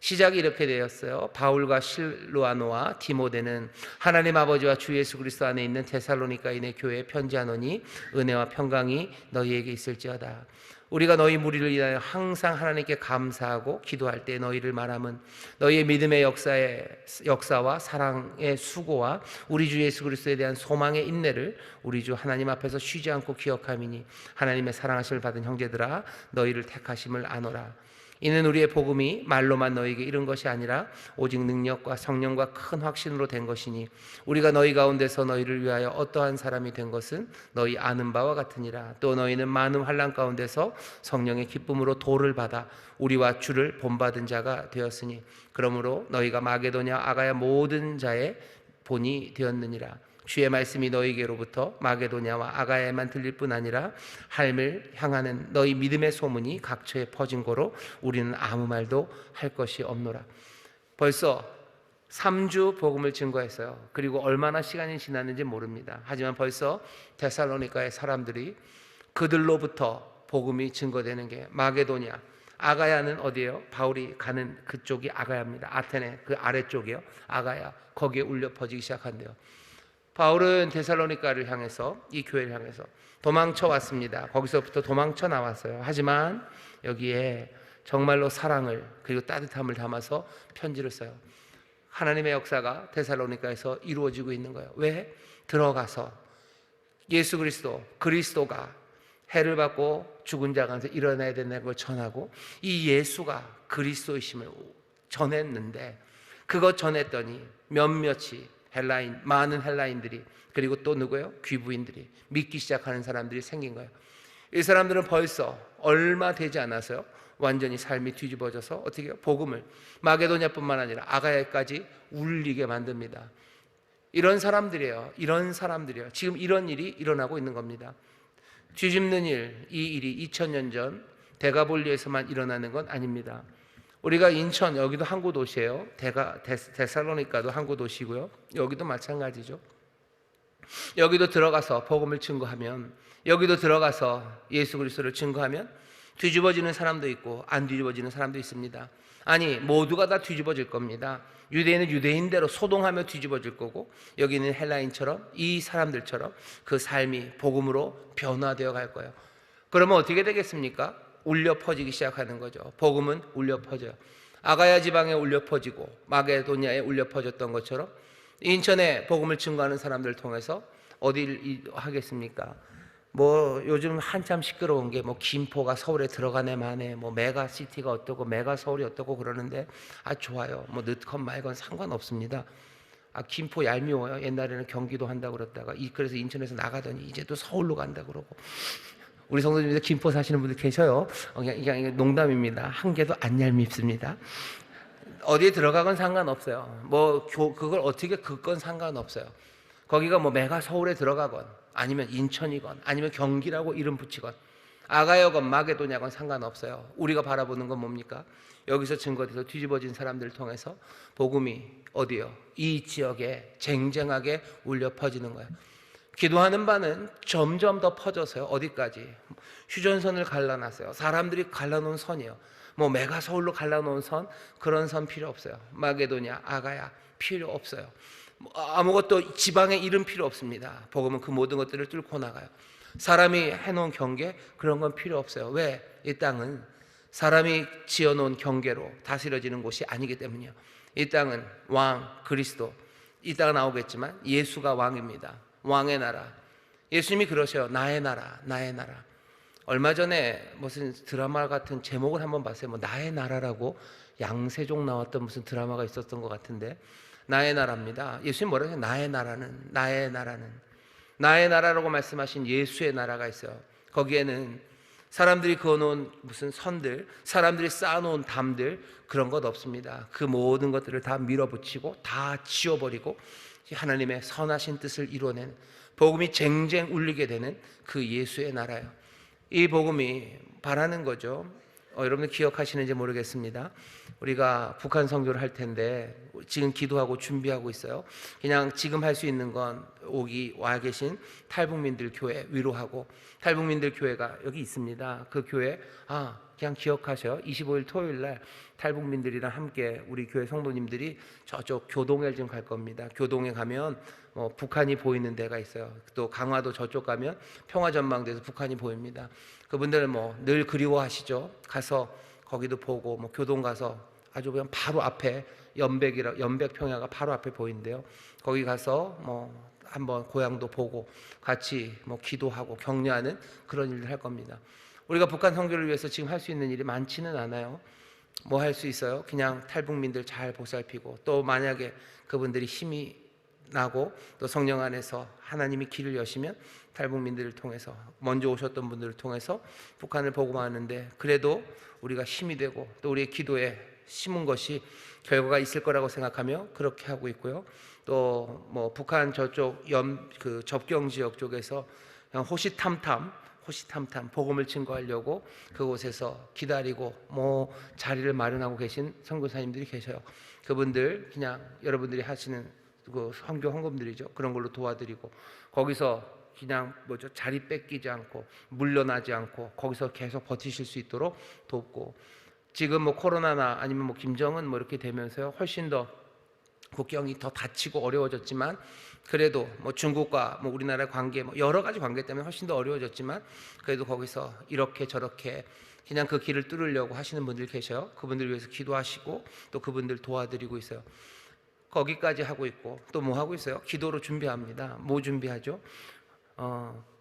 시작이 이렇게 되었어요. 바울과 실로아노와 디모데는 하나님 아버지와 주 예수 그리스도 안에 있는 데살로니가인의 교회에 편지하노니 은혜와 평강이 너희에게 있을지어다. 우리가 너희 무리를 위하여 항상 하나님께 감사하고 기도할 때 너희를 말함은 너희의 믿음의 역사와 사랑의 수고와 우리 주 예수 그리스도에 대한 소망의 인내를 우리 주 하나님 앞에서 쉬지 않고 기억함이니 하나님의 사랑하심을 받은 형제들아 너희를 택하심을 아노라. 이는 우리의 복음이 말로만 너희에게 이른 것이 아니라 오직 능력과 성령과 큰 확신으로 된 것이니 우리가 너희 가운데서 너희를 위하여 어떠한 사람이 된 것은 너희 아는 바와 같으니라. 또 너희는 많은 환난 가운데서 성령의 기쁨으로 도를 받아 우리와 주를 본받은 자가 되었으니 그러므로 너희가 마게도냐 아가야 모든 자의 본이 되었느니라. 주의 말씀이 너희에게로부터 마게도냐와 아가야에만 들릴 뿐 아니라 하나님을 향하는 너희 믿음의 소문이 각처에 퍼진 거로 우리는 아무 말도 할 것이 없노라. 벌써 3주 복음을 증거했어요. 그리고 얼마나 시간이 지났는지 모릅니다. 하지만 벌써 데살로니가의 사람들이 그들로부터 복음이 증거되는 게 마게도냐, 아가야는 어디예요? 바울이 가는 그쪽이 아가야입니다. 아테네 그 아래쪽이요. 아가야, 거기에 울려 퍼지기 시작한대요. 바울은 데살로니가를 향해서, 이 교회를 향해서 도망쳐 왔습니다. 거기서부터 도망쳐 나왔어요. 하지만 여기에 정말로 사랑을 그리고 따뜻함을 담아서 편지를 써요. 하나님의 역사가 데살로니가에서 이루어지고 있는 거예요. 왜? 들어가서 예수 그리스도가 해를 받고 죽은 자 가운데서 일어나야 된다는 걸 전하고 이 예수가 그리스도이심을 전했는데, 그것 전했더니 몇몇이 많은 헬라인들이, 그리고 또 누구예요? 귀부인들이 믿기 시작하는 사람들이 생긴 거예요. 이 사람들은 벌써 얼마 되지 않아서요, 완전히 삶이 뒤집어져서 어떻게 해요? 복음을 마게도냐뿐만 아니라 아가야까지 울리게 만듭니다. 이런 사람들이에요. 지금 이런 일이 일어나고 있는 겁니다. 뒤집는 일, 이 일이 2000년 전 데가볼리에서만 일어나는 건 아닙니다. 우리가 인천, 여기도 항구 도시예요. 데살로니가도 항구 도시고요. 여기도 마찬가지죠. 여기도 들어가서 복음을 증거하면, 여기도 들어가서 예수 그리스도를 증거하면 뒤집어지는 사람도 있고 안 뒤집어지는 사람도 있습니다. 아니, 모두가 다 뒤집어질 겁니다. 유대인은 유대인대로 소동하며 뒤집어질 거고, 여기는 헬라인처럼, 이 사람들처럼 그 삶이 복음으로 변화되어 갈 거예요. 그러면 어떻게 되겠습니까? 울려 퍼지기 시작하는 거죠. 복음은 울려 퍼져요. 아가야 지방에 울려 퍼지고 마게도냐에 울려 퍼졌던 것처럼 인천에 복음을 증거하는 사람들을 통해서 어디를 하겠습니까? 뭐 요즘 한참 시끄러운 게 뭐 김포가 서울에 들어가네 마네, 뭐 메가시티가 어떻고 메가 서울이 어떻고 그러는데, 좋아요. 뭐 늦건 말건 상관없습니다. 김포 얄미워요. 옛날에는 경기도 한다고 그랬다가 그래서 인천에서 나가더니 이제 또 서울로 간다 그러고. 우리 성도님들 김포 사시는 분들 계셔요. 그냥 농담입니다. 한 개도 안 얄밉습니다. 어디에 들어가건 상관없어요. 뭐 그걸 어떻게 긋건 상관없어요. 거기가 뭐 메가 서울에 들어가건 아니면 인천이건 아니면 경기라고 이름 붙이건 아가야건 마게도냐건 상관없어요. 우리가 바라보는 건 뭡니까? 여기서 증거돼서 뒤집어진 사람들을 통해서 복음이 어디요? 이 지역에 쟁쟁하게 울려 퍼지는 거예요. 기도하는 바는 점점 더 퍼져서요, 어디까지? 휴전선을 갈라놨어요. 사람들이 갈라놓은 선이에요. 뭐 메가 서울로 갈라놓은 선, 그런 선 필요 없어요. 마게도냐, 아가야 필요 없어요. 아무것도 지방의 이름 필요 없습니다. 복음은 그 모든 것들을 뚫고 나가요. 사람이 해놓은 경계, 그런 건 필요 없어요. 왜? 이 땅은 사람이 지어놓은 경계로 다스려지는 곳이 아니기 때문이요. 이 땅은 왕 그리스도, 이 땅은 나오겠지만 예수가 왕입니다. 왕의 나라. 예수님이 그러셔요. 나의 나라, 나의 나라. 얼마 전에 무슨 드라마 같은 제목을 한번 봤어요. 뭐 나의 나라라고 양세종 나왔던 무슨 드라마가 있었던 것 같은데, 나의 나라입니다. 예수님 뭐라고 해요? 나의 나라는 나의 나라라고 말씀하신 예수의 나라가 있어요. 거기에는 사람들이 그어놓은 무슨 선들, 사람들이 쌓아놓은 담들, 그런 것 없습니다. 그 모든 것들을 다 밀어붙이고 다 지워버리고 하나님의 선하신 뜻을 이루어낸, 복음이 쟁쟁 울리게 되는 그 예수의 나라예요. 이 복음이 바라는 거죠. 여러분들 기억하시는지 모르겠습니다. 우리가 북한 선교를 할 텐데 지금 기도하고 준비하고 있어요. 그냥 지금 할 수 있는 건 와 계신 탈북민들 교회 위로하고, 탈북민들 교회가 여기 있습니다. 그 교회 그냥 기억하셔요. 25일 토요일 날 탈북민들이랑 함께 우리 교회 성도님들이 저쪽 교동에 좀 갈 겁니다. 교동에 가면 북한이 보이는 데가 있어요. 또 강화도 저쪽 가면 평화전망대에서 북한이 보입니다. 그분들은 늘 그리워하시죠. 가서 거기도 보고, 교동 가서 아주 그냥 바로 앞에 연백 평야가 바로 앞에 보이는데요. 거기 가서 한번 고향도 보고 같이 기도하고 격려하는 그런 일을 할 겁니다. 우리가 북한 선교를 위해서 지금 할 수 있는 일이 많지는 않아요. 할 수 있어요? 그냥 탈북민들 잘 보살피고, 또 만약에 그분들이 힘이 나고 또 성령 안에서 하나님이 길을 여시면 탈북민들을 통해서, 먼저 오셨던 분들을 통해서 북한을 복음하는데, 그래도 우리가 힘이 되고 또 우리의 기도에 심은 것이 결과가 있을 거라고 생각하며 그렇게 하고 있고요. 또 북한 저쪽 그 접경 지역 쪽에서 그냥 호시탐탐 복음을 증거하려고 그곳에서 기다리고 자리를 마련하고 계신 선교사님들이 계셔요. 그분들 그냥 여러분들이 하시는 그 선교 헌금들이죠. 그런 걸로 도와드리고, 거기서 그냥 자리 뺏기지 않고 물러나지 않고 거기서 계속 버티실 수 있도록 돕고, 지금 코로나나 아니면 김정은 이렇게 되면서요, 훨씬 더 국경이 더 닫히고 어려워졌지만, 그래도 중국과 우리나라의 관계, 여러 가지 관계 때문에 훨씬 더 어려워졌지만, 그래도 거기서 이렇게 저렇게 그냥 그 길을 뚫으려고 하시는 분들 계셔요. 그분들 위해서 기도하시고 또 그분들 도와드리고 있어요. 거기까지 하고 있고, 또 하고 있어요? 기도로 준비합니다. 준비하죠?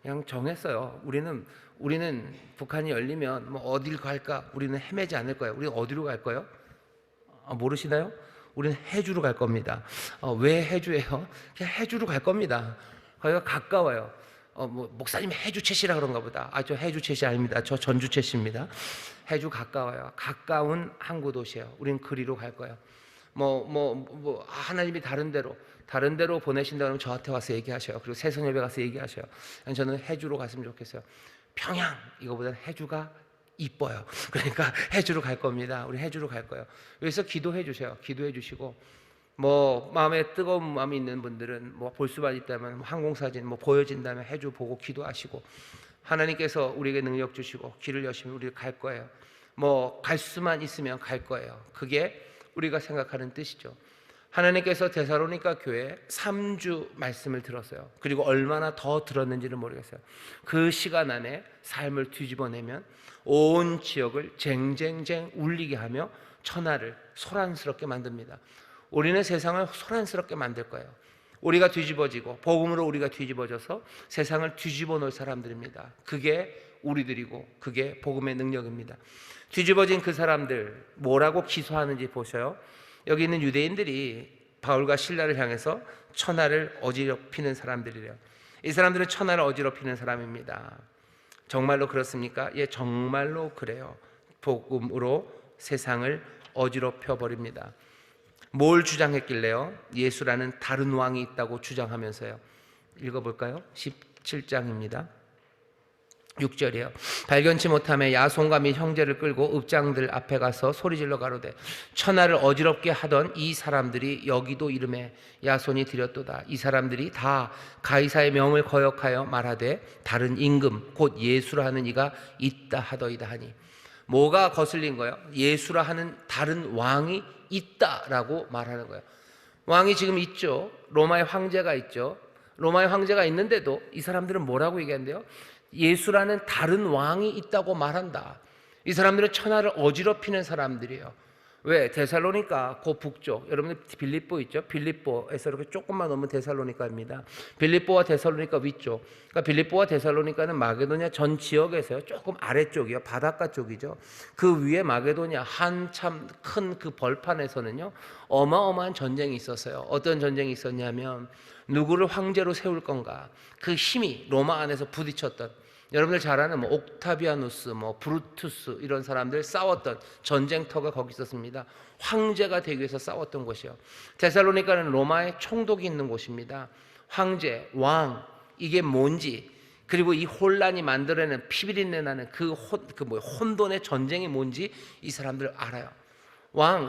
그냥 정했어요. 우리는 북한이 열리면 어딜 갈까? 우리는 헤매지 않을 거예요. 우리는 어디로 갈 거예요? 모르시나요? 우리는 해주로 갈 겁니다. 왜 해주예요? 그냥 해주로 갈 겁니다. 거기가 가까워요. 목사님 해주 채시라 그런가 보다. 저 해주 채시 아닙니다. 저 전주 채시입니다. 해주 가까워요. 가까운 항구 도시예요. 우리는 그리로 갈 거예요. 하나님이 다른 데로 보내신다 그러면 저한테 와서 얘기하셔요. 그리고 새소녀배 가서 얘기하셔요. 저는 해주로 갔으면 좋겠어요. 평양 이거보다 해주가 이뻐요. 그러니까 해주로 갈 겁니다. 우리 해주로 갈 거예요. 그래서 기도해 주세요. 기도해 주시고, 마음에 뜨거운 마음이 있는 분들은 볼 수만 있다면 항공사진 보여진다면 해주 보고 기도하시고, 하나님께서 우리에게 능력 주시고 길을 여시면 우리 갈 거예요. 갈 수만 있으면 갈 거예요. 그게 우리가 생각하는 뜻이죠. 하나님께서 데살로니가 교회에 3주 말씀을 들었어요. 그리고 얼마나 더 들었는지는 모르겠어요. 그 시간 안에 삶을 뒤집어내면 온 지역을 쟁쟁쟁 울리게 하며 천하를 소란스럽게 만듭니다. 우리는 세상을 소란스럽게 만들 거예요. 우리가 뒤집어지고 복음으로 우리가 뒤집어져서 세상을 뒤집어 놓을 사람들입니다. 그게 우리들이고 그게 복음의 능력입니다. 뒤집어진 그 사람들 뭐라고 기소하는지 보셔요. 여기 있는 유대인들이 바울과 실라를 향해서 천하를 어지럽히는 사람들이래요. 이 사람들은 천하를 어지럽히는 사람입니다. 정말로 그렇습니까? 예, 정말로 그래요. 복음으로 세상을 어지럽혀 버립니다. 뭘 주장했길래요? 예수라는 다른 왕이 있다고 주장하면서요. 읽어볼까요? 17장입니다. 6절이에요. 발견치 못하며 야손과 및 형제를 끌고 읍장들 앞에 가서 소리질러 가로되 천하를 어지럽게 하던 이 사람들이 여기도 이름에 야손이 드렸도다. 이 사람들이 다 가이사의 명을 거역하여 말하되 다른 임금 곧 예수라 하는 이가 있다 하더이다 하니, 뭐가 거슬린 거예요? 예수라 하는 다른 왕이 있다라고 말하는 거예요. 왕이 지금 있죠. 로마의 황제가 있죠. 로마의 황제가 있는데도 이 사람들은 뭐라고 얘기한대요? 예수라는 다른 왕이 있다고 말한다. 이 사람들은 천하를 어지럽히는 사람들이에요. 왜? 데살로니가 그 북쪽, 여러분들 빌립보 있죠? 빌립보에서 이렇게 조금만 오면 데살로니가입니다. 빌립보와 데살로니가 위쪽. 그러니까 빌립보와 데살로니가는 마게도냐 전 지역에서요, 조금 아래쪽이요, 바닷가 쪽이죠. 그 위에 마게도냐 한참 큰 그 벌판에서는요 어마어마한 전쟁이 있었어요. 어떤 전쟁이 있었냐면 누구를 황제로 세울 건가, 그 힘이 로마 안에서 부딪혔던, 여러분들 잘 아는 옥타비아누스, 브루투스 이런 사람들 싸웠던 전쟁터가 거기 있었습니다. 황제가 되기 위해서 싸웠던 곳이요. 데살로니가는 로마의 총독이 있는 곳입니다. 황제, 왕, 이게 뭔지 그리고 이 혼란이 만들어내는 피비린내 나는 혼돈의 전쟁이 뭔지 이 사람들 알아요.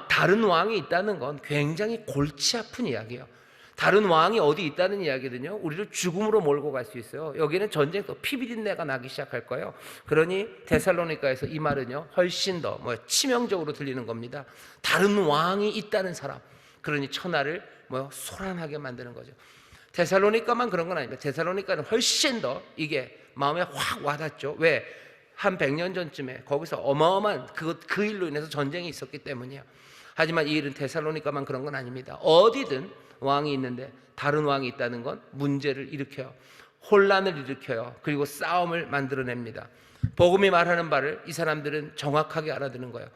다른 왕이 있다는 건 굉장히 골치 아픈 이야기예요. 다른 왕이 어디 있다는 이야기는요, 우리를 죽음으로 몰고 갈 수 있어요. 여기는 전쟁터, 피비린내가 나기 시작할 거예요. 그러니 데살로니가에서 이 말은요, 훨씬 더 치명적으로 들리는 겁니다. 다른 왕이 있다는 사람. 그러니 천하를 소란하게 만드는 거죠. 데살로니가만 그런 건 아닙니다. 데살로니가는 훨씬 더 이게 마음에 확 와닿죠. 왜? 한 100년 전쯤에 거기서 어마어마한 그 일로 인해서 전쟁이 있었기 때문이에요. 하지만 이 일은 데살로니가만 그런 건 아닙니다. 어디든 왕이 있는데 다른 왕이 있다는 건 문제를 일으켜요. 혼란을 일으켜요. 그리고 싸움을 만들어냅니다. 복음이 말하는 바를 이 사람들은 정확하게 알아듣는 거예요.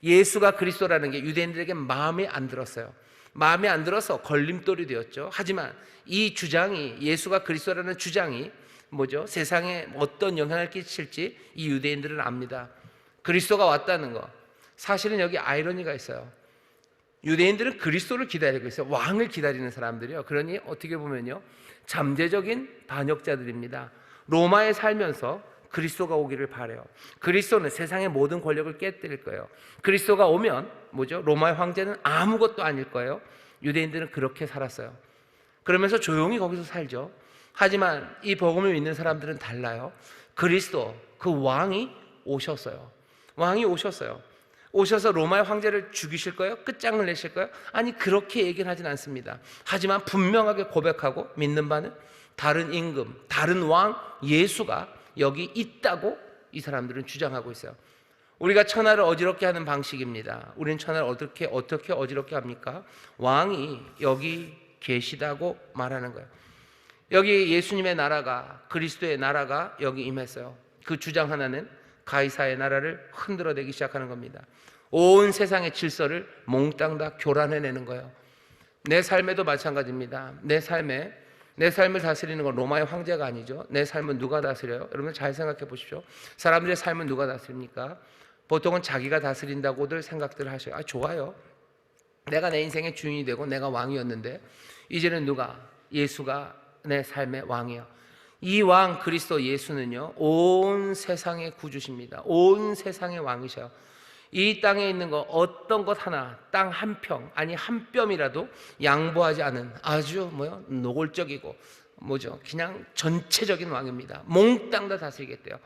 예수가 그리스도라는 게 유대인들에게 마음에 안 들었어요. 마음에 안 들어서 걸림돌이 되었죠. 하지만 이 주장이, 예수가 그리스도라는 주장이 세상에 어떤 영향을 끼칠지 이 유대인들은 압니다. 그리스도가 왔다는 거. 사실은 여기 아이러니가 있어요. 유대인들은 그리스도를 기다리고 있어요. 왕을 기다리는 사람들이요. 그러니 어떻게 보면요, 잠재적인 반역자들입니다. 로마에 살면서 그리스도가 오기를 바래요. 그리스도는 세상의 모든 권력을 깨뜨릴 거예요. 그리스도가 오면 로마의 황제는 아무것도 아닐 거예요. 유대인들은 그렇게 살았어요. 그러면서 조용히 거기서 살죠. 하지만 이 복음을 믿는 사람들은 달라요. 그리스도, 그 왕이 오셨어요. 왕이 오셨어요. 오셔서 로마의 황제를 죽이실 거예요? 끝장을 내실 거예요? 아니, 그렇게 얘기는 하진 않습니다. 하지만 분명하게 고백하고 믿는 바는 다른 임금, 다른 왕 예수가 여기 있다고 이 사람들은 주장하고 있어요. 우리가 천하를 어지럽게 하는 방식입니다. 우리는 천하를 어떻게 어지럽게 합니까? 왕이 여기 계시다고 말하는 거예요. 여기 예수님의 나라가, 그리스도의 나라가 여기 임했어요. 그 주장 하나는 가이사의 나라를 흔들어대기 시작하는 겁니다. 온 세상의 질서를 몽땅 다 교란해내는 거예요. 내 삶에도 마찬가지입니다. 내 삶을 다스리는 건 로마의 황제가 아니죠. 내 삶은 누가 다스려요? 여러분 잘 생각해 보십시오. 사람들의 삶은 누가 다스립니까? 보통은 자기가 다스린다고들 생각들 하셔요. 좋아요. 내가 내 인생의 주인이 되고 내가 왕이었는데 이제는 예수가 내 삶의 왕이에요. 이 왕 그리스도 예수는요, 온 세상의 구주십니다. 온 세상의 왕이셔요. 이 땅에 있는 거 어떤 것 하나, 땅 한 평, 아니 한 뼘이라도 양보하지 않은 아주 노골적이고 그냥 전체적인 왕입니다. 몽땅 다 다스리겠대요.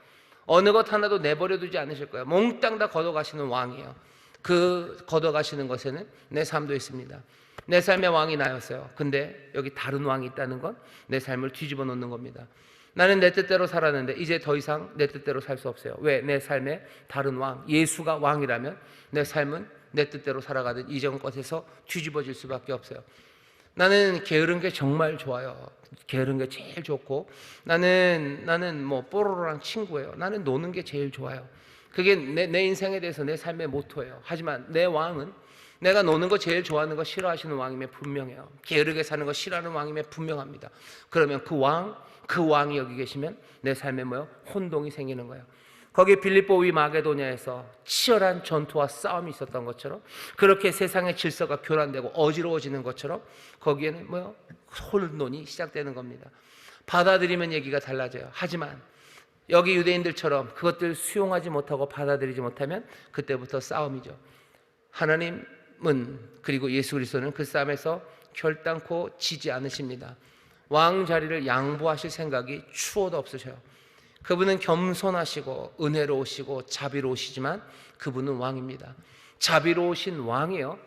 어느 것 하나도 내버려두지 않으실 거예요. 몽땅 다 걷어가시는 왕이에요. 그 걷어가시는 것에는 내 삶도 있습니다. 내 삶의 왕이 나였어요. 근데 여기 다른 왕이 있다는 건 내 삶을 뒤집어 놓는 겁니다. 나는 내 뜻대로 살았는데 이제 더 이상 내 뜻대로 살 수 없어요. 왜? 내 삶에 다른 왕, 예수가 왕이라면 내 삶은 내 뜻대로 살아가듯 이전 것에서 뒤집어질 수밖에 없어요. 나는 게으른 게 정말 좋아요. 게으른 게 제일 좋고 나는 뽀로로랑 친구예요. 나는 노는 게 제일 좋아요. 그게 내 인생에 대해서 내 삶의 모토예요. 하지만 내 왕은 내가 노는 거 제일 좋아하는 거 싫어하시는 왕임에 분명해요. 게으르게 사는 거 싫어하는 왕임에 분명합니다. 그러면 그 왕이 여기 계시면 내 삶에 혼동이 생기는 거예요. 거기 빌립보 위 마게도냐에서 치열한 전투와 싸움이 있었던 것처럼 그렇게 세상의 질서가 교란되고 어지러워지는 것처럼 거기에는 혼돈이 시작되는 겁니다. 받아들이면 얘기가 달라져요. 하지만 여기 유대인들처럼 그것들 수용하지 못하고 받아들이지 못하면 그때부터 싸움이죠. 하나님은 그리고 예수 그리스도는 그 싸움에서 결단코 지지 않으십니다. 왕 자리를 양보하실 생각이 추호도 없으셔요. 그분은 겸손하시고 은혜로우시고 자비로우시지만 그분은 왕입니다. 자비로우신 왕이요.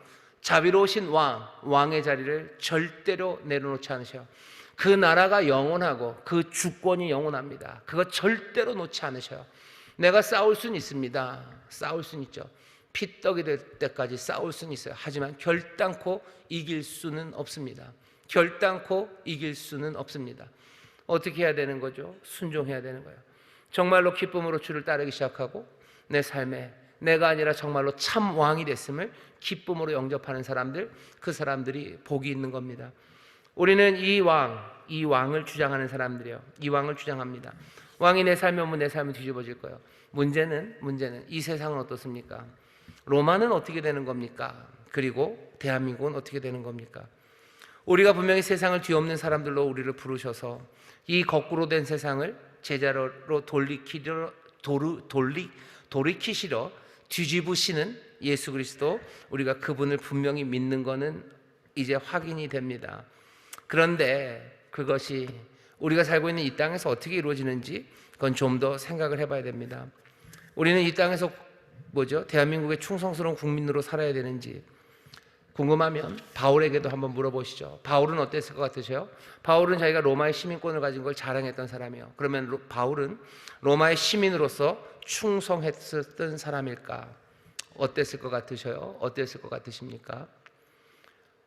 자비로우신 왕의 자리를 절대로 내려놓지 않으셔요. 그 나라가 영원하고 그 주권이 영원합니다. 그거 절대로 놓지 않으셔요. 내가 싸울 수는 있습니다. 싸울 수는 있죠. 피떡이 될 때까지 싸울 수는 있어요. 하지만 결단코 이길 수는 없습니다. 결단코 이길 수는 없습니다. 어떻게 해야 되는 거죠? 순종해야 되는 거예요. 정말로 기쁨으로 주를 따르기 시작하고 내 삶에 내가 아니라 정말로 참 왕이 됐음을 기쁨으로 영접하는 사람들, 그 사람들이 복이 있는 겁니다. 우리는 이 왕을 주장하는 사람들이에요. 이 왕을 주장합니다. 왕이 내 삶에 오면 내 삶은 뒤집어질 거예요. 문제는 이 세상은 어떻습니까? 로마는 어떻게 되는 겁니까? 그리고 대한민국은 어떻게 되는 겁니까? 우리가 분명히 세상을 뒤엎는 사람들로 우리를 부르셔서 이 거꾸로 된 세상을 제자로 돌이키시려 뒤집으시는 예수 그리스도, 우리가 그분을 분명히 믿는 것은 이제 확인이 됩니다. 그런데 그것이 우리가 살고 있는 이 땅에서 어떻게 이루어지는지 그건 좀 더 생각을 해봐야 됩니다. 우리는 이 땅에서 대한민국의 충성스러운 국민으로 살아야 되는지 궁금하면 바울에게도 한번 물어보시죠. 바울은 어땠을 것 같으세요? 바울은 자기가 로마의 시민권을 가진 걸 자랑했던 사람이에요. 그러면 바울은 로마의 시민으로서 충성했었던 사람일까? 어땠을 것 같으셔요? 어땠을 것 같으십니까?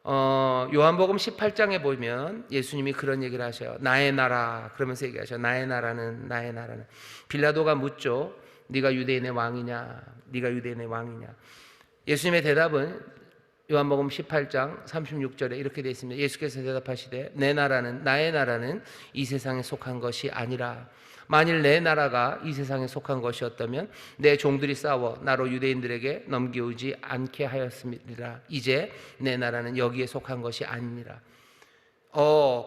요한복음 18장에 보면 예수님이 그런 얘기를 하셔요. 나의 나라, 그러면서 얘기하셔요. 나의 나라는. 빌라도가 묻죠. 네가 유대인의 왕이냐? 네가 유대인의 왕이냐? 예수님의 대답은 요한복음 18장 36절에 이렇게 되어 있습니다. 예수께서 대답하시되 나의 나라는 이 세상에 속한 것이 아니라, 만일 내 나라가 이 세상에 속한 것이었다면 내 종들이 싸워 나로 유대인들에게 넘겨오지 않게 하였습니다. 이제 내 나라는 여기에 속한 것이 아니니라.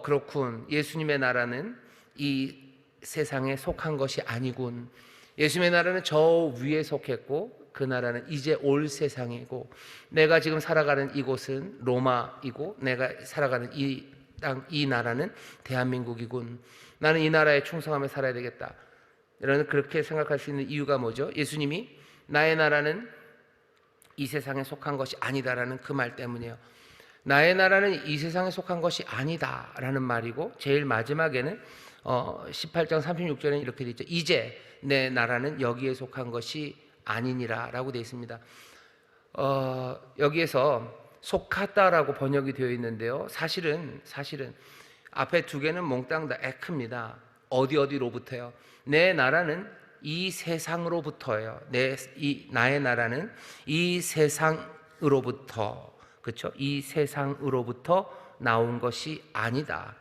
그렇군. 예수님의 나라는 이 세상에 속한 것이 아니군. 예수님의 나라는 저 위에 속했고 그 나라는 이제 올 세상이고, 내가 지금 살아가는 이곳은 로마이고 내가 살아가는 이 땅, 이 나라는 대한민국이군. 나는 이 나라에 충성하며 살아야 되겠다. 여러분, 그렇게 생각할 수 있는 이유가 뭐죠? 예수님이 나의 나라는 이 세상에 속한 것이 아니다라는 그 말 때문이에요. 나의 나라는 이 세상에 속한 것이 아니다라는 말이고, 제일 마지막에는 18장 36절에는 이렇게 되어 있죠. 이제 내 나라는 여기에 속한 것이 아니니라 라고 되어 있습니다. 여기에서 속하다라고 번역이 되어 있는데요, 사실은 앞에 두 개는 몽땅 다 에크입니다. 어디로부터요? 내 나라는 이 세상으로부터예요. 나의 나라는 이 세상으로부터, 그렇죠? 이 세상으로부터 나온 것이 아니다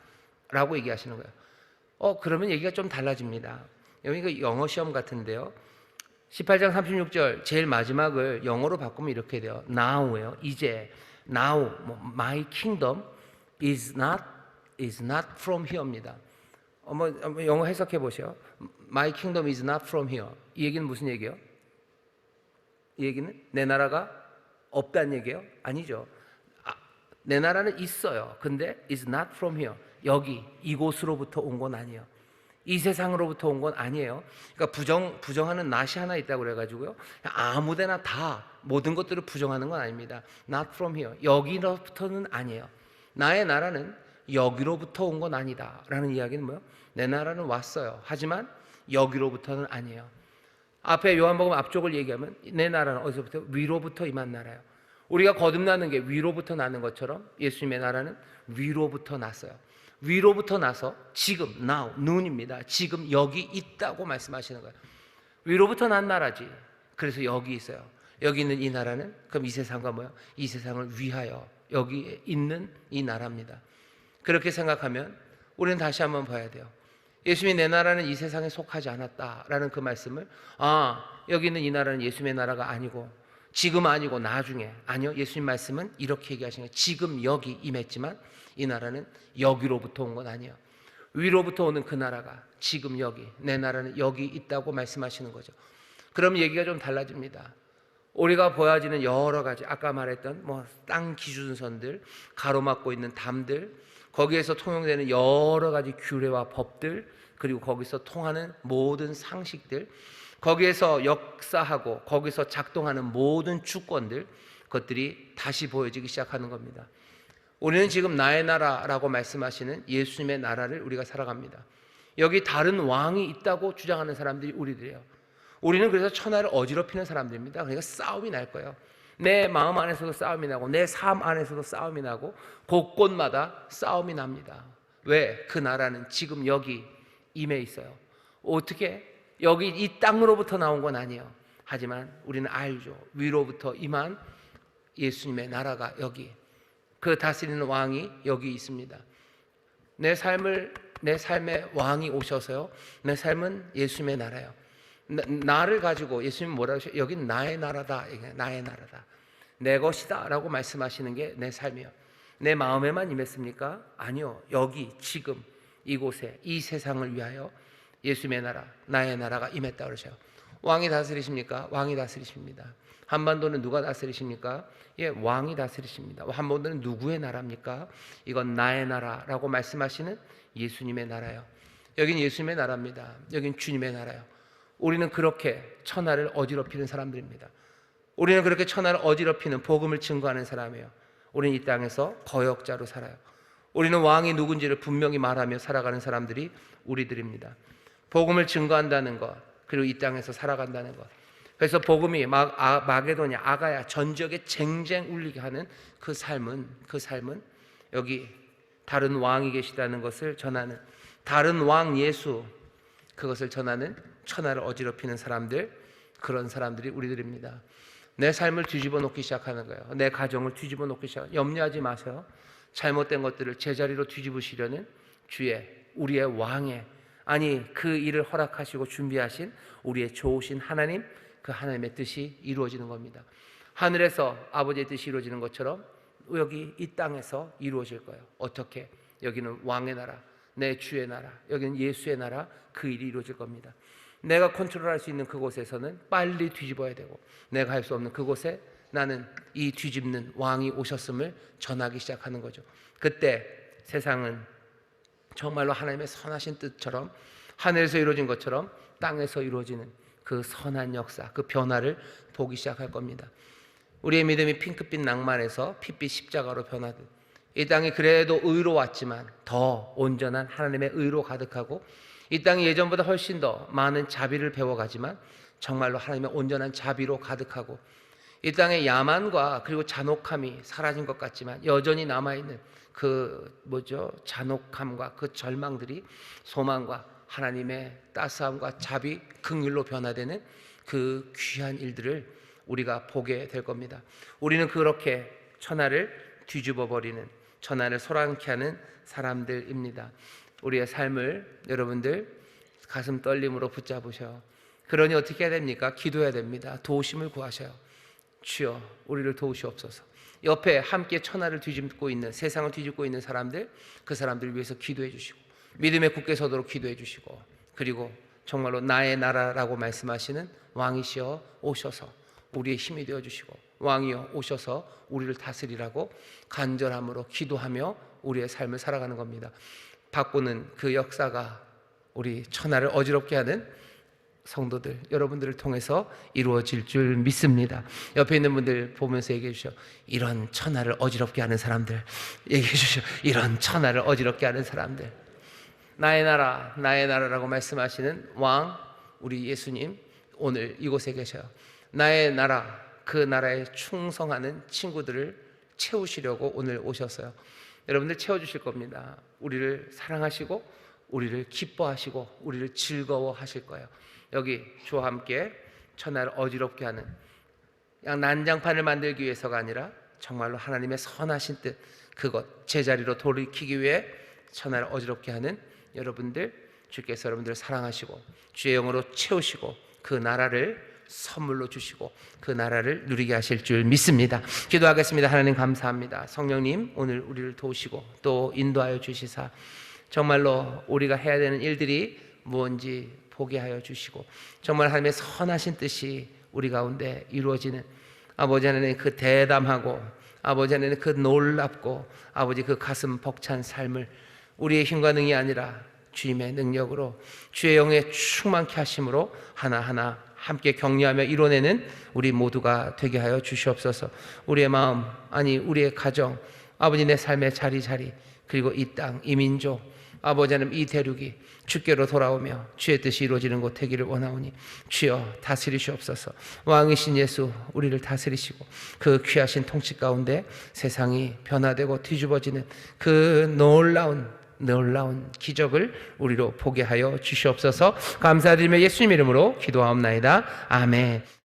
라고 얘기하시는 거예요. 그러면 얘기가 좀 달라집니다. 여기 영어 시험 같은데요, 18장 36절 제일 마지막을 영어로 바꾸면 이렇게 돼요. Now예요. 이제 now, my kingdom is not from here입니다. 영어 해석해 보세요. My kingdom is not from here. 이 얘기는 무슨 얘기예요? 이 얘기는 내 나라가 없다는 얘기예요? 아니죠. 내 나라는 있어요. 근데 is not from here. 여기 이곳으로부터 온 건 아니에요. 이 세상으로부터 온 건 아니에요. 그러니까 부정하는 낫이 하나 있다고 그래가지고요, 아무데나 다 모든 것들을 부정하는 건 아닙니다. Not from here. 여기로부터는 아니에요. 나의 나라는 여기로부터 온 건 아니다 라는 이야기는 뭐예요? 내 나라는 왔어요. 하지만 여기로부터는 아니에요. 앞에 요한복음 앞쪽을 얘기하면 내 나라는 어디서부터? 위로부터 임한 나라예요. 우리가 거듭나는 게 위로부터 나는 것처럼 예수님의 나라는 위로부터 났어요. 위로부터 나서 지금 now, 눈입니다. 지금 여기 있다고 말씀하시는 거예요. 위로부터 난 나라지. 그래서 여기 있어요. 여기 있는 이 나라는 그럼 이 세상과 뭐예요? 이 세상을 위하여 여기 있는 이 나라입니다. 그렇게 생각하면 우리는 다시 한번 봐야 돼요. 예수님이 내 나라는 이 세상에 속하지 않았다라는 그 말씀을, 여기 있는 이 나라는 예수님의 나라가 아니고 지금 아니고 나중에, 아니요, 예수님 말씀은 이렇게 얘기하시는 거예요. 지금 여기 임했지만 이 나라는 여기로부터 온 건 아니에요. 위로부터 오는 그 나라가 지금 여기, 내 나라는 여기 있다고 말씀하시는 거죠. 그럼 얘기가 좀 달라집니다. 우리가 보여지는 여러 가지, 아까 말했던 땅 기준선들, 가로막고 있는 담들, 거기에서 통용되는 여러 가지 규례와 법들, 그리고 거기서 통하는 모든 상식들, 거기에서 역사하고 거기서 작동하는 모든 주권들, 그것들이 다시 보여지기 시작하는 겁니다. 우리는 지금 나의 나라라고 말씀하시는 예수님의 나라를 우리가 살아갑니다. 여기 다른 왕이 있다고 주장하는 사람들이 우리들이에요. 우리는 그래서 천하를 어지럽히는 사람들입니다. 그러니까 싸움이 날 거예요. 내 마음 안에서도 싸움이 나고 내 삶 안에서도 싸움이 나고 곳곳마다 싸움이 납니다. 왜? 그 나라는 지금 여기 임해 있어요. 어떻게? 여기 이 땅으로부터 나온 건 아니에요. 하지만 우리는 알죠. 위로부터 임한 예수님의 나라가 여기, 그 다스리는 왕이 여기 있습니다. 내 삶의 왕이 오셔서요, 내 삶은 예수님의 나라예요. 나를 가지고 예수님은 뭐라고 하셔요? 여긴 나의 나라다. 나의 나라다. 내 것이다 라고 말씀하시는 게 내 삶이에요. 내 마음에만 임했습니까? 아니요. 여기 지금 이곳에 이 세상을 위하여 예수님의 나라, 나의 나라가 임했다 그러죠. 왕이 다스리십니까? 왕이 다스리십니다. 한반도는 누가 다스리십니까? 예, 왕이 다스리십니다. 한반도는 누구의 나라입니까? 이건 나의 나라라고 말씀하시는 예수님의 나라요. 여긴 예수님의 나라입니다. 여긴 주님의 나라요. 우리는 그렇게 천하를 어지럽히는 사람들입니다. 우리는 그렇게 천하를 어지럽히는 복음을 증거하는 사람이에요. 우리는 이 땅에서 거역자로 살아요. 우리는 왕이 누군지를 분명히 말하며 살아가는 사람들이 우리들입니다. 복음을 증거한다는 것, 그리고 이 땅에서 살아간다는 것. 그래서 복음이 마게도냐, 아가야, 전 지역에 쟁쟁 울리게 하는 그 삶은 여기 다른 왕이 계시다는 것을 전하는, 다른 왕 예수, 그것을 전하는 천하를 어지럽히는 사람들, 그런 사람들이 우리들입니다. 내 삶을 뒤집어 놓기 시작하는 거예요. 내 가정을 뒤집어 놓기 시작해요. 염려하지 마세요. 잘못된 것들을 제자리로 뒤집으시려는 우리의 왕의, 아니 그 일을 허락하시고 준비하신 우리의 좋으신 하나님, 그 하나님의 뜻이 이루어지는 겁니다. 하늘에서 아버지의 뜻이 이루어지는 것처럼 여기 이 땅에서 이루어질 거예요. 어떻게? 여기는 왕의 나라, 내 주의 나라, 여기는 예수의 나라, 그 일이 이루어질 겁니다. 내가 컨트롤할 수 있는 그곳에서는 빨리 뒤집어야 되고, 내가 할 수 없는 그곳에 나는 이 뒤집는 왕이 오셨음을 전하기 시작하는 거죠. 그때 세상은 정말로 하나님의 선하신 뜻처럼, 하늘에서 이루어진 것처럼 땅에서 이루어지는 그 선한 역사, 그 변화를 보기 시작할 겁니다. 우리의 믿음이 핑크빛 낭만에서 핏빛 십자가로 변하듯, 이 땅이 그래도 의로웠지만 더 온전한 하나님의 의로 가득하고, 이 땅이 예전보다 훨씬 더 많은 자비를 배워가지만 정말로 하나님의 온전한 자비로 가득하고, 이 땅의 야만과 그리고 잔혹함이 사라진 것 같지만 여전히 남아있는 그 잔혹함과 그 절망들이 소망과 하나님의 따스함과 자비, 긍휼로 변화되는 그 귀한 일들을 우리가 보게 될 겁니다. 우리는 그렇게 천하를 뒤집어 버리는, 천하를 소란케 하는 사람들입니다. 우리의 삶을 여러분들 가슴 떨림으로 붙잡으셔요. 그러니 어떻게 해야 됩니까? 기도해야 됩니다. 도우심을 구하셔요. 주여, 우리를 도우시옵소서. 옆에 함께 천하를 뒤집고 있는, 세상을 뒤집고 있는 사람들, 그 사람들을 위해서 기도해 주시고, 믿음에 굳게 서도록 기도해 주시고, 그리고 정말로 나의 나라라고 말씀하시는 왕이시여 오셔서 우리의 힘이 되어 주시고, 왕이여 오셔서 우리를 다스리라고 간절함으로 기도하며 우리의 삶을 살아가는 겁니다. 바꾸는 그 역사가 우리 천하를 어지럽게 하는 성도들, 여러분들을 통해서 이루어질 줄 믿습니다. 옆에 있는 분들 보면서 얘기해 주시오. 이런 천하를 어지럽게 하는 사람들, 얘기해 주시오. 이런 천하를 어지럽게 하는 사람들, 나의 나라, 나의 나라라고 말씀하시는 왕, 우리 예수님 오늘 이곳에 계셔요. 나의 나라, 그 나라에 충성하는 친구들을 채우시려고 오늘 오셨어요. 여러분들 채워주실 겁니다. 우리를 사랑하시고, 우리를 기뻐하시고, 우리를 즐거워하실 거예요. 여기 주와 함께 천하를 어지럽게 하는, 그냥 난장판을 만들기 위해서가 아니라 정말로 하나님의 선하신 뜻, 그것 제자리로 돌이키기 위해 천하를 어지럽게 하는 여러분들, 주께서 여러분들을 사랑하시고 주의 영으로 채우시고 그 나라를 선물로 주시고 그 나라를 누리게 하실 줄 믿습니다. 기도하겠습니다. 하나님 감사합니다. 성령님 오늘 우리를 도우시고 또 인도하여 주시사 정말로 우리가 해야 되는 일들이 무엇인지 보게 하여 주시고, 정말 하나님의 선하신 뜻이 우리 가운데 이루어지는, 아버지 하나님 그 대담하고, 아버지 하나님 그 놀랍고, 아버지 그 가슴 벅찬 삶을 우리의 힘과 능이 아니라 주님의 능력으로, 주의 영에 충만케 하심으로 하나하나 함께 격려하며 이뤄내는 우리 모두가 되게 하여 주시옵소서. 우리의 마음, 아니 우리의 가정, 아버지 내 삶의 자리, 그리고 이 땅, 이 민족, 아버지 하나님 이 대륙이 주께로 돌아오며 주의 뜻이 이루어지는 곳 되기를 원하오니 주여 다스리시옵소서. 왕이신 예수 우리를 다스리시고 그 귀하신 통치 가운데 세상이 변화되고 뒤집어지는 그 놀라운 기적을 우리로 보게 하여 주시옵소서. 감사드리며 예수님 이름으로 기도하옵나이다. 아멘.